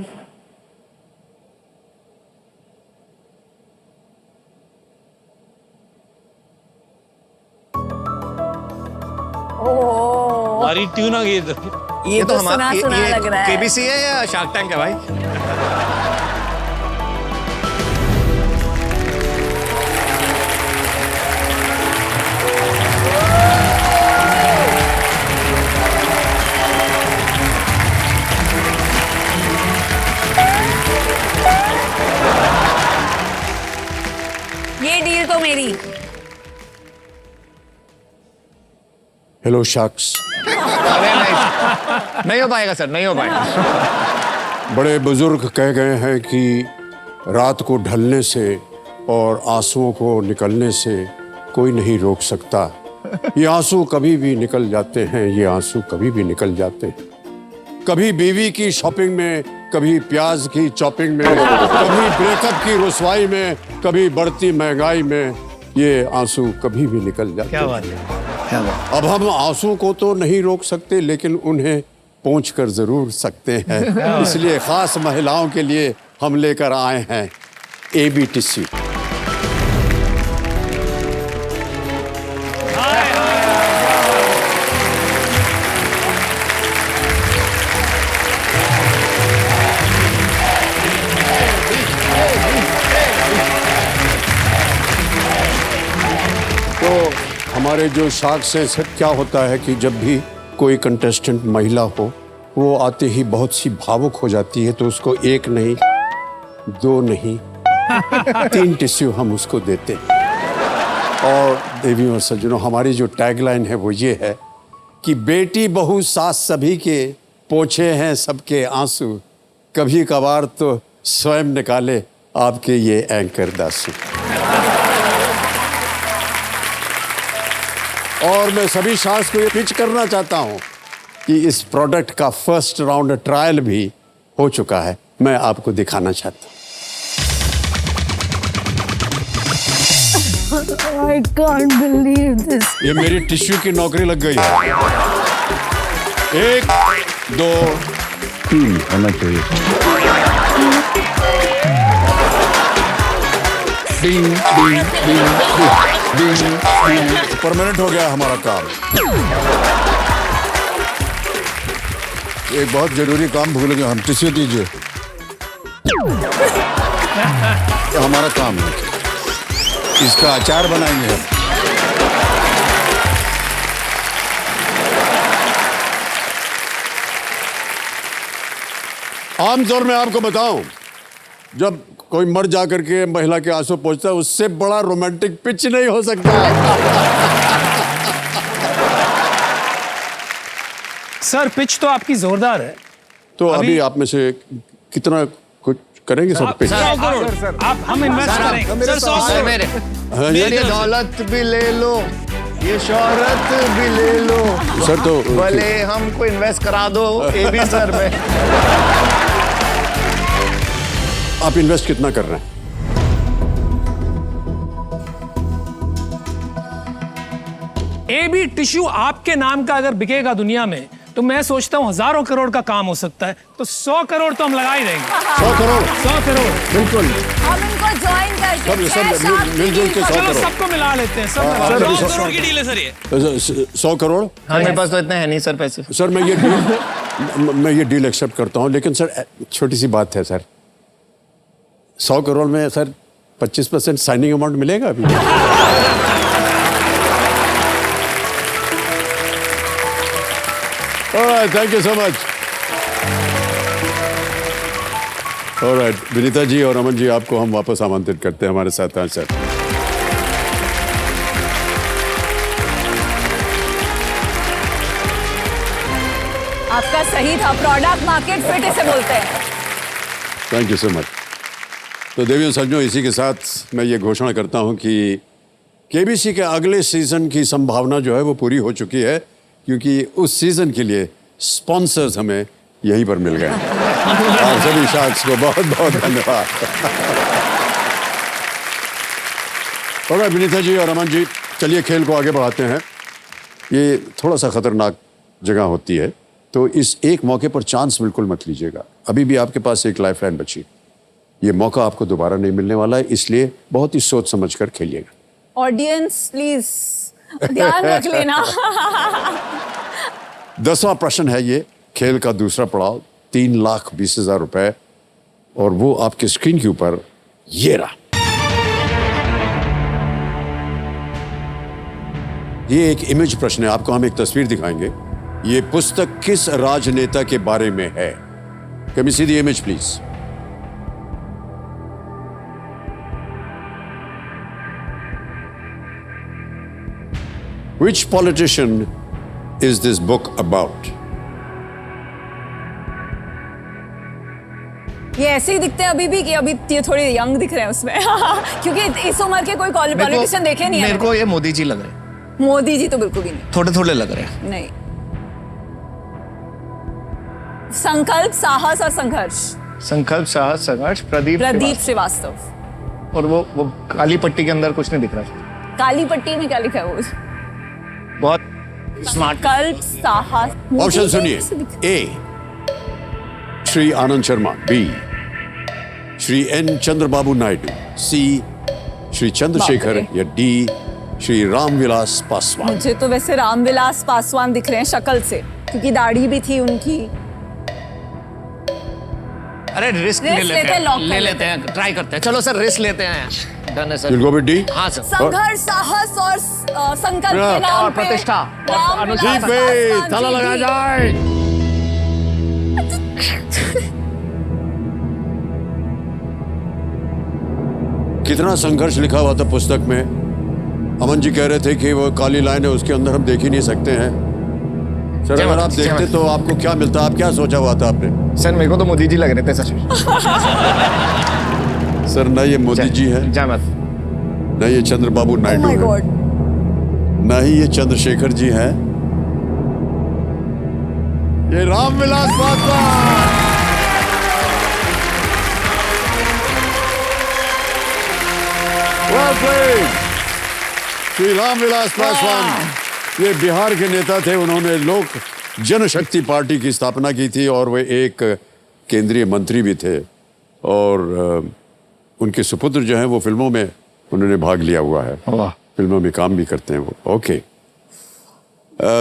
ओह, भारी ट्यून आ गई ये तो सुना लग रहा है। केबीसी है या शार्क टैंक है भाई? ये डील तो मेरी। Hello sharks. अरे नहीं हो पाएगा सर, नहीं हो पाएगा। बड़े बुजुर्ग कह गए हैं कि रात को ढलने से और आंसुओं को निकलने से कोई नहीं रोक सकता। ये आंसू कभी भी निकल जाते हैं, ये आंसू कभी भी निकल जाते हैं। कभी बीवी की शॉपिंग में, कभी प्याज की चॉपिंग में, कभी ब्रेकअप की रुसवाई में, कभी बढ़ती महंगाई में, ये आंसू कभी भी निकल जाते क्या बात है, क्या बात। अब हम आंसू को तो नहीं रोक सकते, लेकिन उन्हें पोंछ कर जरूर सकते हैं। इसलिए खास महिलाओं के लिए हम लेकर आए हैं AB टिश्यू। तो हमारे जो शार्क्स हैं, सर क्या होता है कि जब भी कोई कंटेस्टेंट महिला हो, वो आते ही बहुत सी भावुक हो जाती है, तो उसको एक नहीं, दो नहीं, 3 टिश्यू हम उसको देते हैं। और देवी और सज्जनों, हमारी जो टैगलाइन है वो ये है कि बेटी बहू सास सभी के, पोछे हैं सबके आंसू, कभी कभार तो स्वयं निकाले आपके ये एंकर दासू। और मैं सभी शास्त्र को ये पिच करना चाहता हूं कि इस प्रोडक्ट का फर्स्ट राउंड ट्रायल भी हो चुका है, मैं आपको दिखाना चाहता हूं। I can't believe this. ये मेरी टिश्यू की नौकरी लग गई है। 1 2 3 होना चाहिए। डिंग डिंग डिंग डिंग। परमानेंट हो गया हमारा काम। एक बहुत जरूरी काम भूल गए हम, टिश्यू दीजिए। तो हमारा काम है, इसका अचार बनाएंगे हम। आमतौर में आपको बताऊं, जब कोई मर जा करके महिला के आंसू पहुंचता है, उससे बड़ा रोमांटिक पिच नहीं हो सकता। सर पिच तो आपकी जोरदार है। तो अभी आप में से कितना कुछ करेंगे सर पिच? 100 करोड़ आप हम इन्वेस्ट करेंगे सर। 100 करोड़ हाँ जी। ये दौलत भी ले लो, ये शोहरत भी ले लो, सर तो भले हमको इन्वेस्ट करा दो AB सर में। आप इन्वेस्ट कितना कर रहे हैं? AB टिश्यू आपके नाम का अगर बिकेगा दुनिया में, तो मैं सोचता हूँ हजारों करोड़ का काम हो सकता है। तो 100 करोड़ तो हम लगा ही देंगे। 100 करोड़ 100 करोड़ बिल्कुल। हम इनको ज्वाइन करके सब मिलजुल के 100 चलो करोड़। सबको मिला लेते हैं। सब हाँ, 100 करोड़ की डील है सर ये। 100 करोड़। हमारे पास तो इतने है नहीं सर पैसे। सर मैं ये डील एक्सेप्ट करता हूँ, लेकिन सर छोटी सी बात है सर, 100 करोड़ में सर 25% साइनिंग अमाउंट मिलेगा अभी? Alright, thank you so much. Alright, Vinita ji और अमन जी, आपको हम वापस आमंत्रित करते हैं हमारे साथ। हाँ सर। आपका सही था, प्रोडक्ट मार्केट फिट इसे बोलते हैं। Thank you so much. तो देवियों सज्जनों, इसी के साथ मैं ये घोषणा करता हूँ कि KBC के अगले सीजन की संभावना जो है वो पूरी हो चुकी है, क्योंकि उस सीजन के लिए स्पॉन्सर्स हमें यहीं पर मिल गए। आप सभी शार्क्स को बहुत बहुत धन्यवाद। और विनीता जी और अमन जी, चलिए खेल को आगे बढ़ाते हैं। ये थोड़ा सा खतरनाक जगह होती है, तो इस एक मौके पर चांस बिल्कुल मत लीजिएगा। अभी भी आपके पास एक लाइफ लाइन बची, ये मौका आपको दोबारा नहीं मिलने वाला है, इसलिए बहुत ही सोच समझ कर खेलिएगा। ऑडियंस प्लीज ध्यान रख लेना। 10वां प्रश्न है ये, खेल का दूसरा पड़ाव, 3,20,000 रुपए, और वो आपके स्क्रीन के ऊपर ये रहा। ये एक इमेज प्रश्न है, आपको हम एक तस्वीर दिखाएंगे। ये पुस्तक किस राजनेता के बारे में है? Can we see the image please? Which politician is this book about? ये ऐसे ही दिखते हैं अभी भी, कि अभी ये थोड़े यंग दिख रहे हैं उसमें। क्योंकि इस उम्र के कोई पॉलिटिशियन देखे नहीं है। मेरे को ये मोदी जी लग रहे हैं। मोदी जी तो बिल्कुल भी नहीं। थोड़े थोड़े लग रहे हैं। नहीं। संकल्प, साहस और संघर्ष। संकल्प, साहस, संघर्ष, प्रदीप प्रदीप श्रीवास्तव। श्रीवास्तव। और वो काली पट्टी के अंदर कुछ नहीं दिख रहा। काली पट्टी में क्या लिखा है वो? बहुत स्मार्ट। संकल्प, साहस। ऑप्शन सुनिए। ए श्री आनंद शर्मा, बी श्री एन चंद्रबाबू नायडू, सी श्री चंद्रशेखर बाप रे। या डी श्री रामविलास पासवान। मुझे तो वैसे रामविलास पासवान दिख रहे हैं शक्ल से, क्योंकि दाढ़ी भी थी उनकी। अरे रिस्क ले रिस्क लेते हैं, lock कर ले लेते हैं, ट्राई करते हैं। चलो सर, रिस्क लेते हैं। डन है sir. You'll go with D? हाँ सर। संघर्ष, साहस और संकल्प के नाम और पे प्रतिष्ठा। रामविलास जी पे पासवान ताला जी लगाया भी। जाए। कितना संघर्ष लिखा हुआ था पुस्तक में। अमन जी कह रहे थे कि वो काली लाइन है, उसके अंदर हम देख ही नहीं सकते हैं। सर अगर आप देखते तो आपको क्या मिलता? आप क्या सोचा हुआ था आपने? सर मेरे को तो मोदी जी लग रहे थे सर। सर ना ये मोदी जी है, जय मत। ना ये चंद्रबाबू Oh नायडू my है, God. ना ही ये चंद्रशेखर जी हैं, ये रामविलास पासवान। Well played. श्री रामविलास पासवान ये बिहार के नेता थे। उन्होंने लोक जनशक्ति पार्टी की स्थापना की थी और वे एक केंद्रीय मंत्री भी थे। और उनके सुपुत्र जो हैं वो फिल्मों में उन्होंने भाग लिया हुआ है, फिल्मों में काम भी करते हैं वो। ओके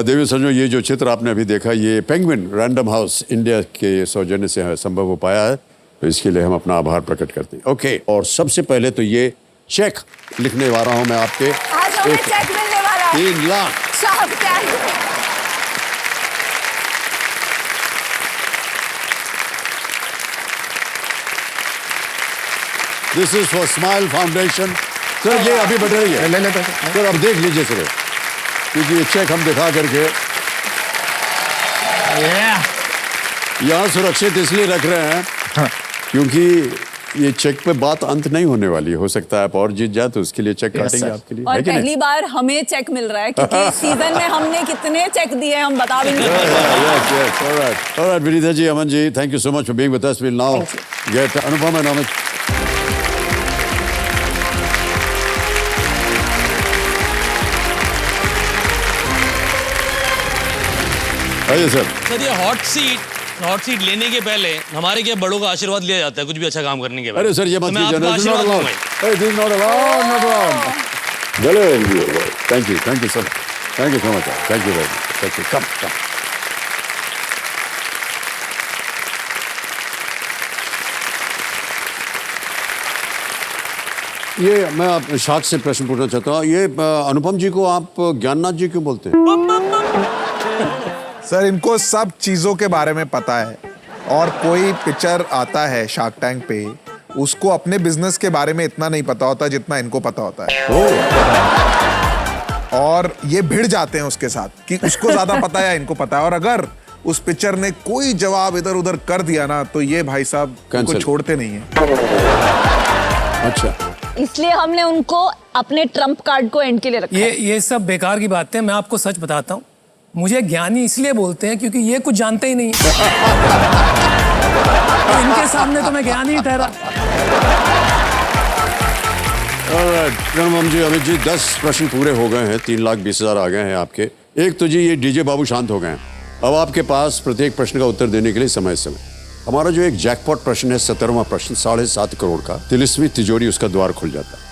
देवी संजो, ये जो चित्र आपने अभी देखा ये पेंगुइन रैंडम हाउस इंडिया के सौजन्य से संभव हो पाया है, तो इसके लिए हम अपना आभार प्रकट करते हैं। ओके, और सबसे पहले तो ये चेक लिखने वाला हूं मैं आपके। आज हमें चेक मिलने वाला है 3 lakh. Shark tank. This is for smile foundation. Sir ये अभी बढ़ रही है, ले लेते हैं। सर अब देख लीजिए सर, क्योंकि ये चेक हम दिखा करके यहाँ सुरक्षित इसलिए रख रहे हैं क्योंकि ये चेक पे बात अंत नहीं होने वाली है। हो सकता है आप और जीत जाए तो उसके लिए चेक काटेंगे आपके लिए, और है कि नहीं? पहली बार हमें चेक मिल रहा है, क्योंकि इस सीजन में हमने कितने चेक दिए हम बता भी नहीं सकते। Yes, yes. All right, Vinitha ji, Aman ji, thank you so much for being with us. We'll now get Anupam and Amit. आइए सर। सर ये हॉट सीट लेने के पहले हमारे क्या बड़ों का आशीर्वाद लिया जाता है कुछ भी अच्छा काम करने के बाद। अरे सर ये मत तो मैं कीजिए आपका ना, this is not आशीर्वाद allowed. लूंगा। Hey, this is not allowed, not allowed. Hello, thank you sir. Thank you so much. Thank you very much. Thank you. Come. ये मैं आप शाख से प्रश्न पूछना चाहता हूँ। ये अनुपम जी को आप ज्ञाननाथ जी क्यों बोलते हैं? सर इनको सब चीजों के बारे में पता है, और कोई पिक्चर आता है शार्क टैंक पे, उसको अपने बिजनेस के बारे में इतना नहीं पता होता जितना इनको पता होता है। और ये भिड़ जाते हैं उसके साथ कि उसको ज्यादा पता है या इनको पता है, और अगर उस पिक्चर ने कोई जवाब इधर उधर कर दिया ना तो ये भाई साहब उनको Cancel. छोड़ते नहीं है। अच्छा, इसलिए हमने उनको अपने ट्रम्प कार्ड को एंड के लिए रखा है। ये सब बेकार की बातें। मैं आपको सच बताता हूँ, मुझे ज्ञानी इसलिए बोलते हैं क्योंकि ये कुछ जानते ही नहीं है। तो इनके सामने तो मैं ज्ञानी ही ठहरा। अनुपम जी, अमित जी, 10 प्रश्न पूरे हो गए हैं, 3,20,000 आ गए हैं आपके। एक तो जी ये डीजे बाबू शांत हो गए हैं। अब आपके पास प्रत्येक प्रश्न का उत्तर देने के लिए समय। हमारा जो एक जैकपॉट प्रश्न है, 17वां प्रश्न, 7.5 करोड़ का, तिलिस्मी तिजोरी उसका द्वार खुल जाता है।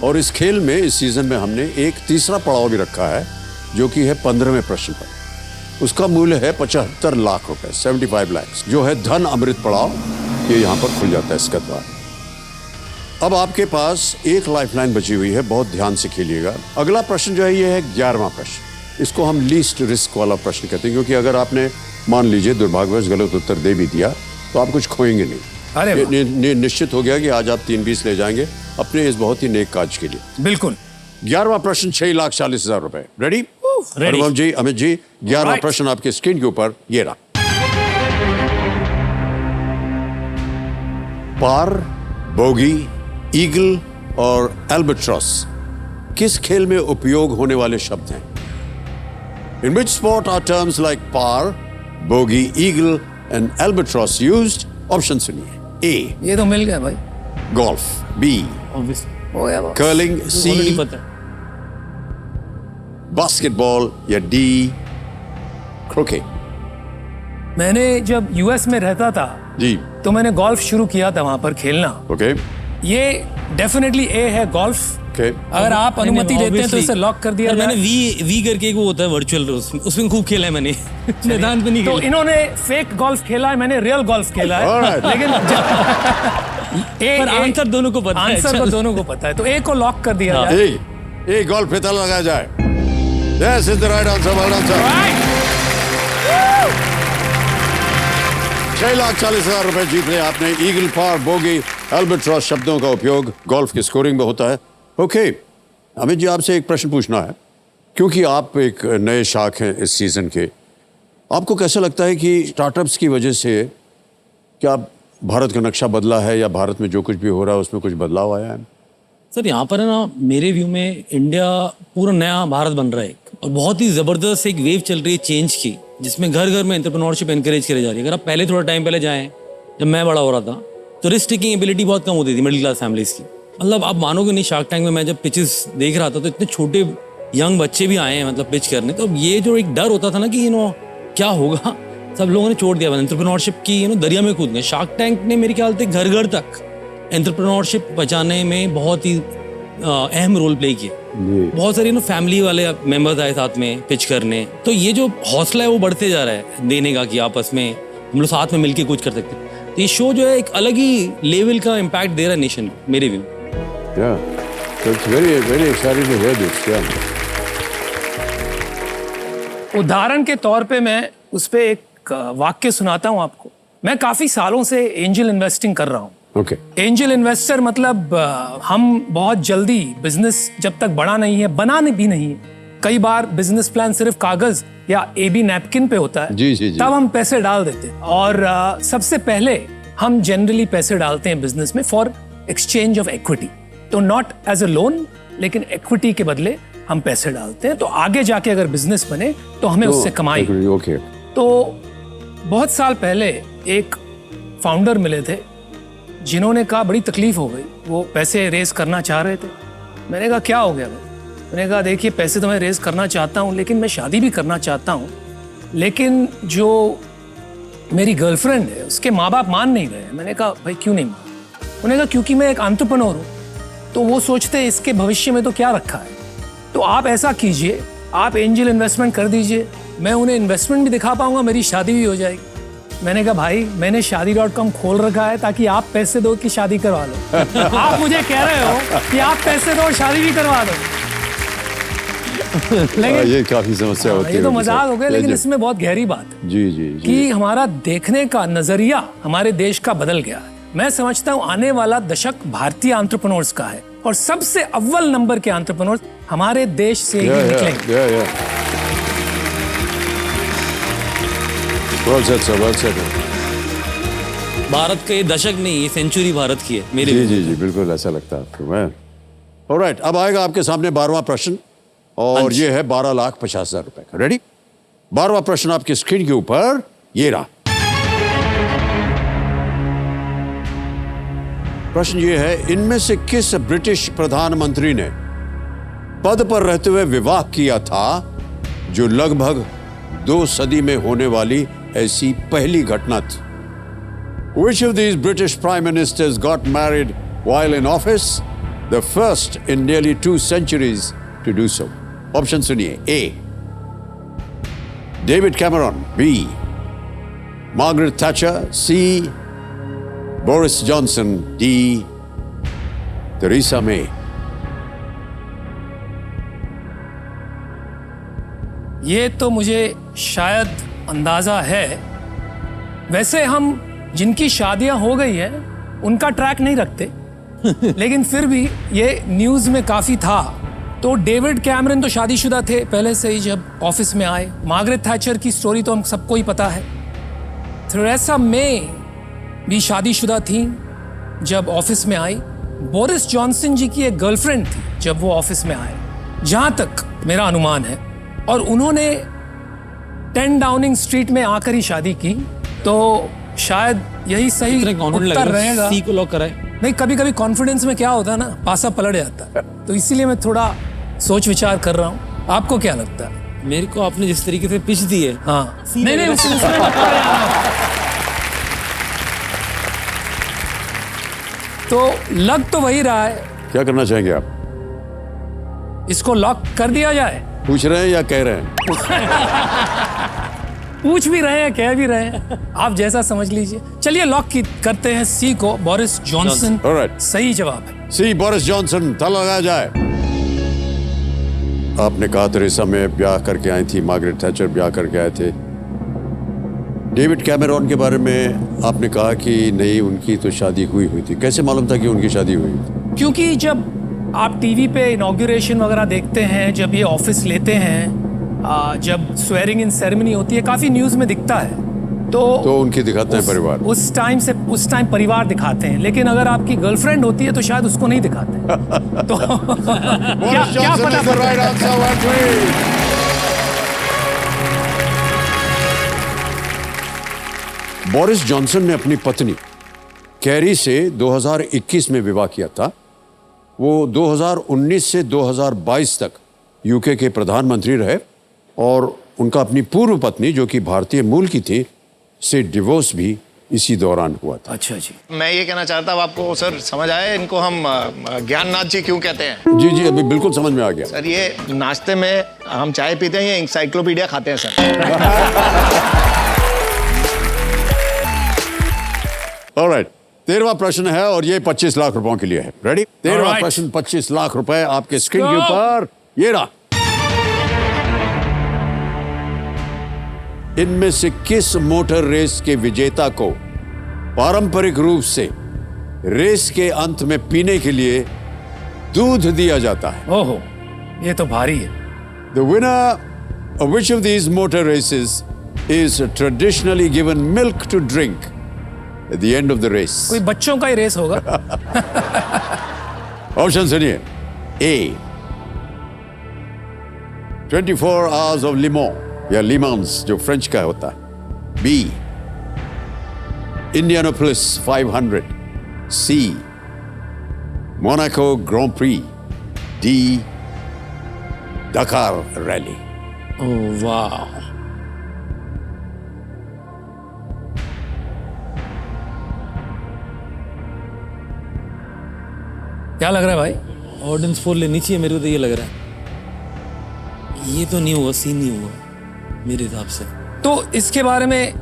और इस खेल में इस सीजन में हमने एक तीसरा पड़ाव भी रखा है जो कि है 15वें प्रश्न पर। उसका मूल्य है 75 लाख रुपए, 75 लाख, जो है धन अमृत पड़ाव। ये यहाँ पर खुल जाता है इसका द्वार। अब आपके पास एक लाइफलाइन बची हुई है, बहुत ध्यान से खेलिएगा। अगला प्रश्न जो है ये है 11वां प्रश्न। इसको हम लीस्ट रिस्क वाला प्रश्न कहते हैं, क्योंकि अगर आपने मान लीजिए दुर्भाग्यवश गलत उत्तर दे भी दिया तो आप कुछ खोएंगे नहीं। अरे निश्चित हो गया कि आज आप 3-20 ले जाएंगे अपने इस बहुत ही नेक काज के लिए। बिल्कुल। 11वां प्रश्न, 6,40,000 रुपए। रेडी? अनुपम जी, अमित जी, 11वां प्रश्न आपके स्क्रीन के ऊपर ये रहा। पार, बोगी, ईगल और एल्बेट्रॉस किस खेल में उपयोग होने वाले शब्द हैं? In which sport are terms like par, bogey, eagle and albatross used? Option सुनिए. A. ये तो मिल गया भाई. Golf. B. Obviously. हो गया बस. Curling. C. Already पता है. Basketball या D. Croquet. मैंने जब यूएस में रहता था जी. तो मैंने गोल्फ शुरू किया था वहां पर खेलना. Okay. ये डेफिनेटली ए है गोल्फ. Okay. अगर आप अनुमति देते हैं तो इसे लॉक कर दिया सर, मैंने जाए. वी करके एक वो होता है वर्चुअल, उसमें खूब खेला है मैंने. मैदान पे नहीं तो खेला. इन्होंने फेक गोल्फ खेला है, मैंने रियल गोल्फ खेला है. Alright. लेकिन पर आंसर दोनों को पता है. आंसर तो दोनों को पता है, तो ए को लॉक कर दिया हाँ. जाए. A. गोल्फ पे ताला लगाया जाए. Yes, is the right answer. Well done, sir. 6,40,000 रुपए जीत लिया आपने. ईगल, पार, बोगी, एल्बेट्रॉस शब्दों का उपयोग गोल्फ की स्कोरिंग में होता है. ओके, अमित जी आपसे एक प्रश्न पूछना है, क्योंकि आप एक नए शाख हैं इस सीजन के. आपको कैसा लगता है कि स्टार्टअप्स की वजह से क्या भारत का नक्शा बदला है, या भारत में जो कुछ भी हो रहा है उसमें कुछ बदलाव आया है? सर, यहाँ पर है ना, मेरे व्यू में इंडिया पूरा नया भारत बन रहा है और बहुत ही ज़बरदस्त एक वेव चल रही है चेंज की, जिसमें घर घर में एंटरप्रेन्योरशिप एनकरेज करी जा रही है. अगर आप पहले थोड़ा टाइम पहले जाएं, जब मैं बड़ा हो रहा था, तो रिस्क टेकिंग एबिलिटी बहुत कम होती थी मिडिल क्लास फैमिलीज़ की. मतलब आप मानोगे नहीं, शार्क टैंक में मैं जब पिचेस देख रहा था तो इतने छोटे यंग बच्चे भी आए हैं मतलब पिच करने. तो ये जो एक डर होता था ना कि क्या होगा, सब लोगों ने छोड़ दिया. एंटरप्रेन्योरशिप की दरिया में कूद गए. शार्क टैंक ने मेरे ख्याल से घर घर तक एंटरप्रेन्योरशिप बचाने में बहुत ही अहम रोल प्ले किया. बहुत सारे फैमिली वाले मेंबर्स आए साथ में पिच करने. तो ये जो हौसला है वो बढ़ते जा रहा है देने का, कि आपस में हम लोग साथ में मिलके कुछ कर सकते हैं. तो ये शो जो है एक अलग ही लेवल का इम्पैक्ट दे रहा है नेशन को, मेरे view. Yeah, so it's very, very exciting to hear this. Yeah. उदाहरण के तौर पे मैं उस पे एक वाक्य सुनाता हूँ आपको. मैं काफी सालों से एंजल इन्वेस्टिंग कर रहा हूँ. Okay. एंजल इन्वेस्टर मतलब हम बहुत जल्दी बिजनेस जब तक बड़ा नहीं है, बनाने भी नहीं है. कई बार बिजनेस प्लान सिर्फ कागज या एबी नैपकिन पे होता है. जी, जी, जी. तब हम पैसे डाल देते हैं. और सबसे पहले हम जनरली पैसे डालते हैं बिजनेस में फॉर एक्सचेंज ऑफ इक्विटी. तो नॉट एज अ लोन, लेकिन इक्विटी के बदले हम पैसे डालते हैं. तो आगे जाके अगर बिजनेस बने तो हमें उससे कमाई. Okay. तो बहुत साल पहले एक फाउंडर मिले थे जिन्होंने कहा बड़ी तकलीफ हो गई, वो पैसे रेज करना चाह रहे थे. मैंने कहा क्या हो गया भाई? मैंने कहा देखिए, पैसे तो मैं रेज करना चाहता हूँ, लेकिन मैं शादी भी करना चाहता हूँ, लेकिन जो मेरी गर्लफ्रेंड है उसके माँ बाप मान नहीं रहे. मैंने कहा भाई क्यों नहीं मान? उन्होंने कहा क्योंकि मैं एक एंटरप्रेन्योर हूँ, तो वो सोचते हैं इसके भविष्य में तो क्या रखा है. तो आप ऐसा कीजिए, आप एंजल इन्वेस्टमेंट कर दीजिए, मैं उन्हें इन्वेस्टमेंट भी दिखा पाऊंगा, मेरी शादी भी हो जाएगी. मैंने कहा भाई मैंने शादी.com खोल रखा है ताकि आप पैसे दो कि शादी करवा लो. आप मुझे कह रहे हो कि आप पैसे दो और शादी भी करवा दो. लेकिन ये काफी समस्या होती है. ये तो मजाक हो गया, लेकिन इसमें बहुत गहरी बात है. जी जी जी. कि हमारा देखने का नजरिया हमारे देश का बदल गया है. मैं समझता हूँ आने वाला दशक भारतीय एंटरप्रेन्योर्स का है, और सबसे अव्वल नंबर के एंटरप्रेन्योर्स हमारे देश से ही निकलेंगे. Well said, sir. Well said. Bharat का ये दशक नहीं, ये सेंचुरी भारत की है मेरे जी व्यू जी में. जी, बिल्कुल ऐसा लगता है आपको. मैं ऑलराइट, अब आएगा आपके सामने 12वां प्रश्न, और ये है 12,50,000 रुपए का. रेडी? 12वां प्रश्न आपकी स्क्रीन के ऊपर ये रहा. प्रश्न ये है, इनमें से किस ब्रिटिश प्रधानमंत्री ने पद पर रहते हुए विवाह किया था, जो लगभग 2 सदी में होने वाली ऐसी पहली घटना थी? Which of these British prime ministers got married while in office? The first in nearly 2 centuries to do so. Option सुनिए. A. David Cameron. B. Margaret Thatcher. C. Boris Johnson. D. Theresa May. ये तो मुझे शायद अंदाजा है. वैसे हम जिनकी शादियां हो गई हैं उनका ट्रैक नहीं रखते, लेकिन फिर भी ये न्यूज़ में काफ़ी था. तो डेविड कैमरन तो शादीशुदा थे पहले से ही जब ऑफिस में आए. मार्गरेट थैचर की स्टोरी तो हम सबको ही पता है. थेरेसा मे भी शादीशुदा थी जब ऑफिस में आई. बोरिस जॉनसन जी की एक गर्लफ्रेंड थी जब वो ऑफिस में आए, जहाँ तक मेरा अनुमान है. और उन्होंने 10 डाउनिंग स्ट्रीट में आकर ही शादी की, तो शायद यही सही इतना कॉन्फिडेंट लग उत्तर रहा है, रहेगा। सी को लॉक कराए। नहीं, कभी कभी कॉन्फिडेंस में क्या होता है ना, पासा पलट जाता है, तो इसीलिए मैं थोड़ा सोच विचार कर रहा हूँ। आपको क्या लगता है? मेरे को आपने जिस तरीके से पिच दी है, हाँ, सी नहीं नहीं, लग रहा है। उसमें मत पड़े यार। तो लग तो वही रहा है, क्या करना चाहेंगे आप? इसको लॉक कर दिया जाए। पूछ रहे हैं या कह रहे हैं? पूछ भी रहे हैं, कह भी रहे हैं, आप जैसा समझ लीजिए। चलिए लॉक करते हैं सी को, बोरिस जॉनसन। Alright. सही जवाब है। सी, बोरिस जॉनसन। ताला लगाया जाए। आपने कहा थेरेसा मे ब्याह करके आई थी, मार्गरेट थैचर ब्याह करके आए थे। डेविड कैमेरॉन के बारे में आपने कहा कि नहीं, उनकी तो शादी हुई थी। कैसे मालूम था कि उनकी शादी हुई थी? क्योंकि जब आप टीवी पे इनॉग्रेशन वगैरह देखते हैं, जब ये ऑफिस लेते हैं, जब स्वेरिंग इन सेरेमनी होती है, काफी न्यूज में दिखता है, तो उनकी दिखाते हैं परिवार। उस टाइम परिवार दिखाते हैं, लेकिन अगर आपकी गर्लफ्रेंड होती है तो शायद उसको नहीं दिखाते। तो क्या पता। बोरिस जॉनसन ने अपनी पत्नी कैरी से 2021 में विवाह किया था। वो 2019 से 2022 तक यूके के प्रधानमंत्री रहे और उनका अपनी पूर्व पत्नी, जो कि भारतीय मूल की थी, से डिवोर्स भी इसी दौरान हुआ था। अच्छा जी। मैं ये कहना चाहता हूँ आपको सर, समझ आए इनको हम ज्ञाननाथ जी क्यों कहते हैं? जी जी, अभी बिल्कुल समझ में आ गया। सर ये नाश्ते में हम चाय पीते हैं या इंसाइक्लोपीडिया खाते हैं सर? ऑलराइट, 13वां प्रश्न है और ये 25 लाख रुपयों के लिए है। रेडी? 13वां Alright. प्रश्न, 25 लाख रुपए आपके स्क्रीन के Go. ऊपर। ये रहा। इनमें से किस मोटर रेस के विजेता को पारंपरिक रूप से रेस के अंत में पीने के लिए दूध दिया जाता है? ओहो, ये तो भारी है। The winner of which of these motor races is traditionally given milk to drink at the end of the race? कोई बच्चों का ही रेस होगा। ऑप्शन सुनिए। ए 24 hours of Le Mans या लीमांस जो फ्रेंच का होता है। B Indianapolis 500। C Monaco grand prix. D Dakar rally. ओह वाह, क्या लग रहा है भाई? ऑर्डिनेंस 4 लेनी चाहिए मेरे को, तो ये लग रहा है ये तो नहीं हुआ, सी नहीं हुआ मेरे हिसाब से। तो इसके बारे में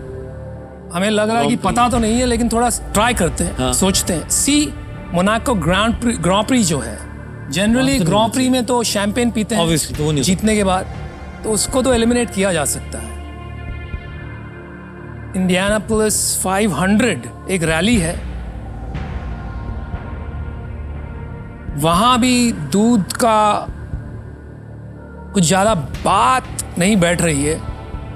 हमें लग रहा है कि पता तो नहीं है, लेकिन थोड़ा ट्राई करते हैं। हाँ। सोचते हैं। सी मोनाको ग्रां प्री जो है, जनरली ग्रां प्री में तो शैंपेन पीते हैं Obviously, तो वो नहीं जीतने के बाद, तो उसको तो एलिमिनेट किया जा सकता है। इंडियानापोलिस 500 एक रैली है, वहां भी दूध का कुछ ज्यादा बात नहीं बैठ रही है।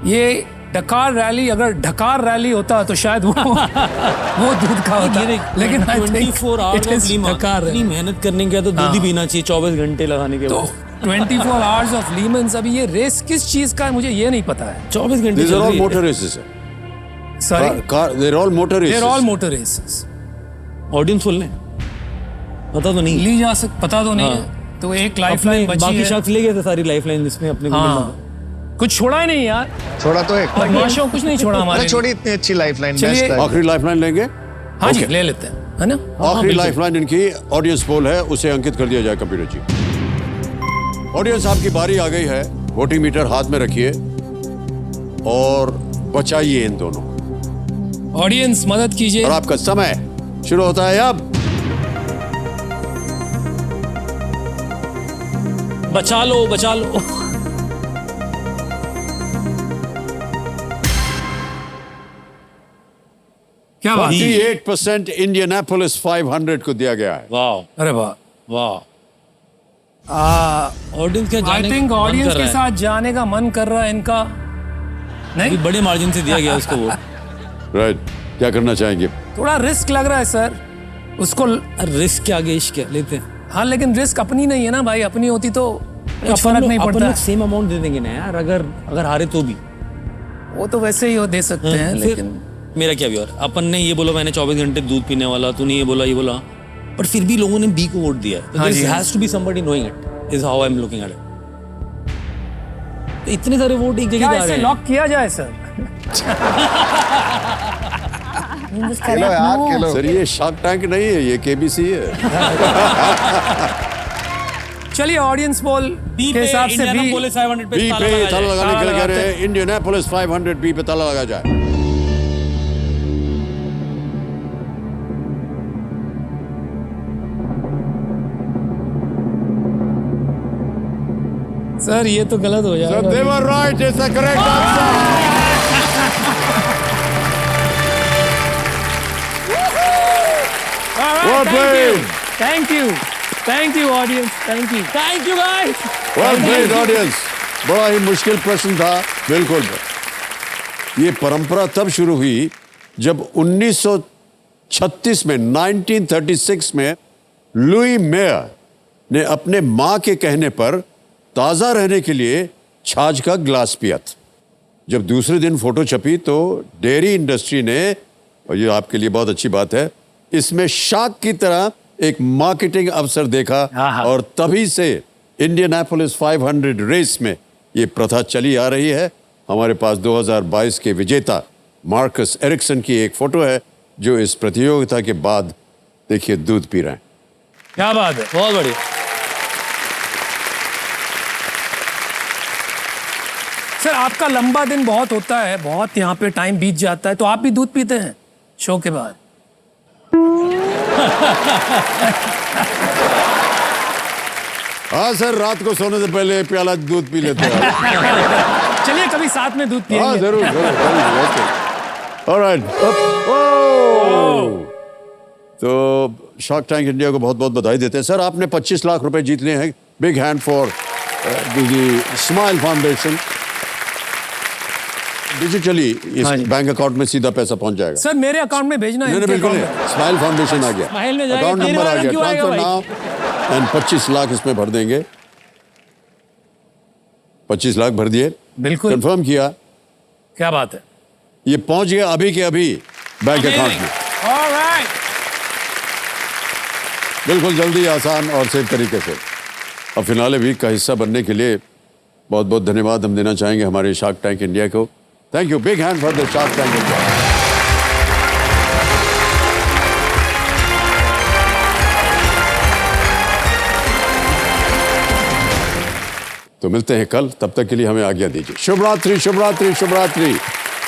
ये डकार रैली, अगर ढकार रैली होता तो शायद वो दूध का होता, लेकिन 24 hours of Le Mans, डकार इतनी मेहनत करने के बाद तो दूध ही पीना चाहिए 24 घंटे लगाने के तो बाद। 24 hours ऑफ Le Mans। अभी ये रेस किस चीज का है मुझे ये नहीं पता है। 24 घंटे These चल are all रही है। motor races. Sorry, They're all motor races. They're all motor races. Audience full ने पता तो नहीं। ली जा पता तो नहीं है। तो एक लाइफलाइन बची बाकी है। शख्स ले गए थे सारी लाइफलाइन जिसमें अपने को मिलना था। हाँ, कुछ छोड़ा ही नहीं यार। छोड़ा तो एक बदमाशों कुछ नहीं छोड़ा हमारे अरे लिए। छोड़ी इतनी अच्छी लाइफलाइन। चलिए। आखिरी लाइफलाइन लेंगे। हाँ जी, Okay. ले लेते हैं, है ना? आखिरी लाइफलाइन इनकी ऑडियंस पोल है, उसे अंकित कर दिया जाए कंप्यूटर जी। ऑडियंस, आपकी बारी आ गई है। वोटिंग मीटर हाथ में रखिए और बचाइए इन दोनों। ऑडियंस मदद कीजिए। और आपका समय शुरू होता है अब। बचा लो बचा लो। क्या बात है? 48% इंडियनापोलिस 500 को दिया गया है। वाह अरे वाह। वाह, ऑडियंस क्या आई जाने थिंक मन ऑडियंस कर के रहा है। साथ जाने का मन कर रहा है इनका। अभी नहीं, बड़े मार्जिन से दिया गया उसको वोट। राइट, क्या करना चाहेंगे? थोड़ा रिस्क लग रहा है सर उसको। रिस्क के आगे इश्क है, लेते हैं। हाँ, लेकिन रिस्क अपनी नहीं है ना भाई, अपनी होती तो कुछ अपन फर्क नहीं लोग पड़ता। सेम अमाउंट दे देंगे ना यार, अगर हारे तो भी। वो तो वैसे ही वो दे सकते हैं, फिर लेकिन मेरा क्या भी, और अपन ने ये बोला मैंने 24 घंटे दूध पीने वाला, तूने ये बोला, पर फिर भी लोगों ने बी को वोट दिया है। हाँ जी, has to be somebody knowing it, is how I am looking at it. तो इतने सारे वोट एक जगह क्या जा इसे रहे हैं। लॉक किया जाए सर? खेलो यार खेलो। सर ये शार्क टैंक नहीं है, ये केबीसी है। चलिए ऑडियंस पोल बी के पे हिसाब से भी इंडियानापोलिस 500 पे बी ताला पे लगा ताला जाए। लगाने के लिए कह रहे लगाते हैं इंडियनापोलिस 500 बी पे ताला लगा जाए। सर ये तो गलत हो So जाएगा। they were right. It's the correct answer. Well played. Thank you audience, thank you guys. Well played, audience. बड़ा ही मुश्किल प्रश्न था, बिल्कुल। ये परंपरा तब शुरू हुई जब 1936 में 1936 में लुई मेयर ने अपने माँ के कहने पर ताज़ा रहने के लिए छाछ का ग्लास पिया था। जब दूसरे दिन फोटो छपी तो डेयरी इंडस्ट्री ने, और ये आपके लिए बहुत अच्छी बात है, इसमें शार्क की तरह एक मार्केटिंग अवसर देखा और तभी से इंडियनापोलिस 500 रेस में ये प्रथा चली आ रही है। हमारे पास 2022 के विजेता मार्कस एरिक्सन की एक फोटो है जो इस प्रतियोगिता के बाद देखिए दूध पी रहे हैं। क्या बात है, बहुत बढ़िया। सर आपका लंबा दिन बहुत होता है, बहुत यहाँ पे टाइम बीत जाता है, तो आप भी दूध पीते हैं शो के बाद? हाँ सर, रात को सोने से पहले प्याला दूध पी लेते हैं। चलिए कभी साथ में दूध हाँ पिएंगे। जरूर जरूर। ऑलराइट। तो शार्क टैंक इंडिया को बहुत बहुत बधाई देते हैं। सर आपने 25 लाख रुपए जीत लिए हैं। Big hand for the smile foundation. Digitally इस हाँ जी। बैंक अकाउंट में सीधा पैसा पहुंच जाएगा। सर मेरे अकाउंट में भेजना है। नहीं नहीं इनके बिल्कुल account में। नहीं। स्माइल फाउंडेशन आ गया, स्माइल में जाएगा, अकाउंट तेरे नंबर आ वाला गया, क्यों आएगा ट्रांसफर नाउ एंड 25 लाख इसमें भर देंगे। 25 लाख भर दिए, बिल्कुल। कंफर्म किया, क्या बात है। ये पहुंच गया अभी के अभी बैंक अकाउंट में। ऑलराइट। बिल्कुल जल्दी, आसान और सेफ तरीके से। और फिनाले वीक का हिस्सा बनने के लिए बहुत बहुत धन्यवाद हम देना चाहेंगे हमारे शार्क टैंक इंडिया को। Thank you, big hand for the shark tank India. तो मिलते हैं कल, तब तक के लिए हमें आज्ञा दीजिए। शुभ रात्रि, शुभ रात्रि, शुभ रात्रि।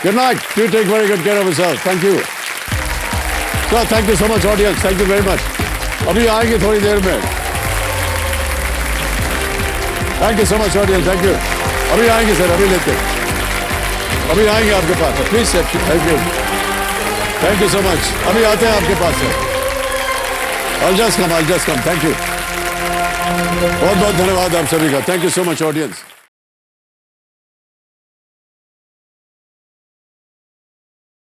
Good night. You take very good care of yourself. Thank you sir, thank you so much audience, thank you very much. अभी आएंगे थोड़ी देर में। Thank you so much audience, thank you. अभी आएंगे सर, अभी लेते हैं, अभी आएंगे आपके पास। Please sir, thank you, thank you so much. अभी आते हैं आपके पास sir. I'll just come, thank you. बहुत बहुत धन्यवाद आप सभी का। Thank you so much audience.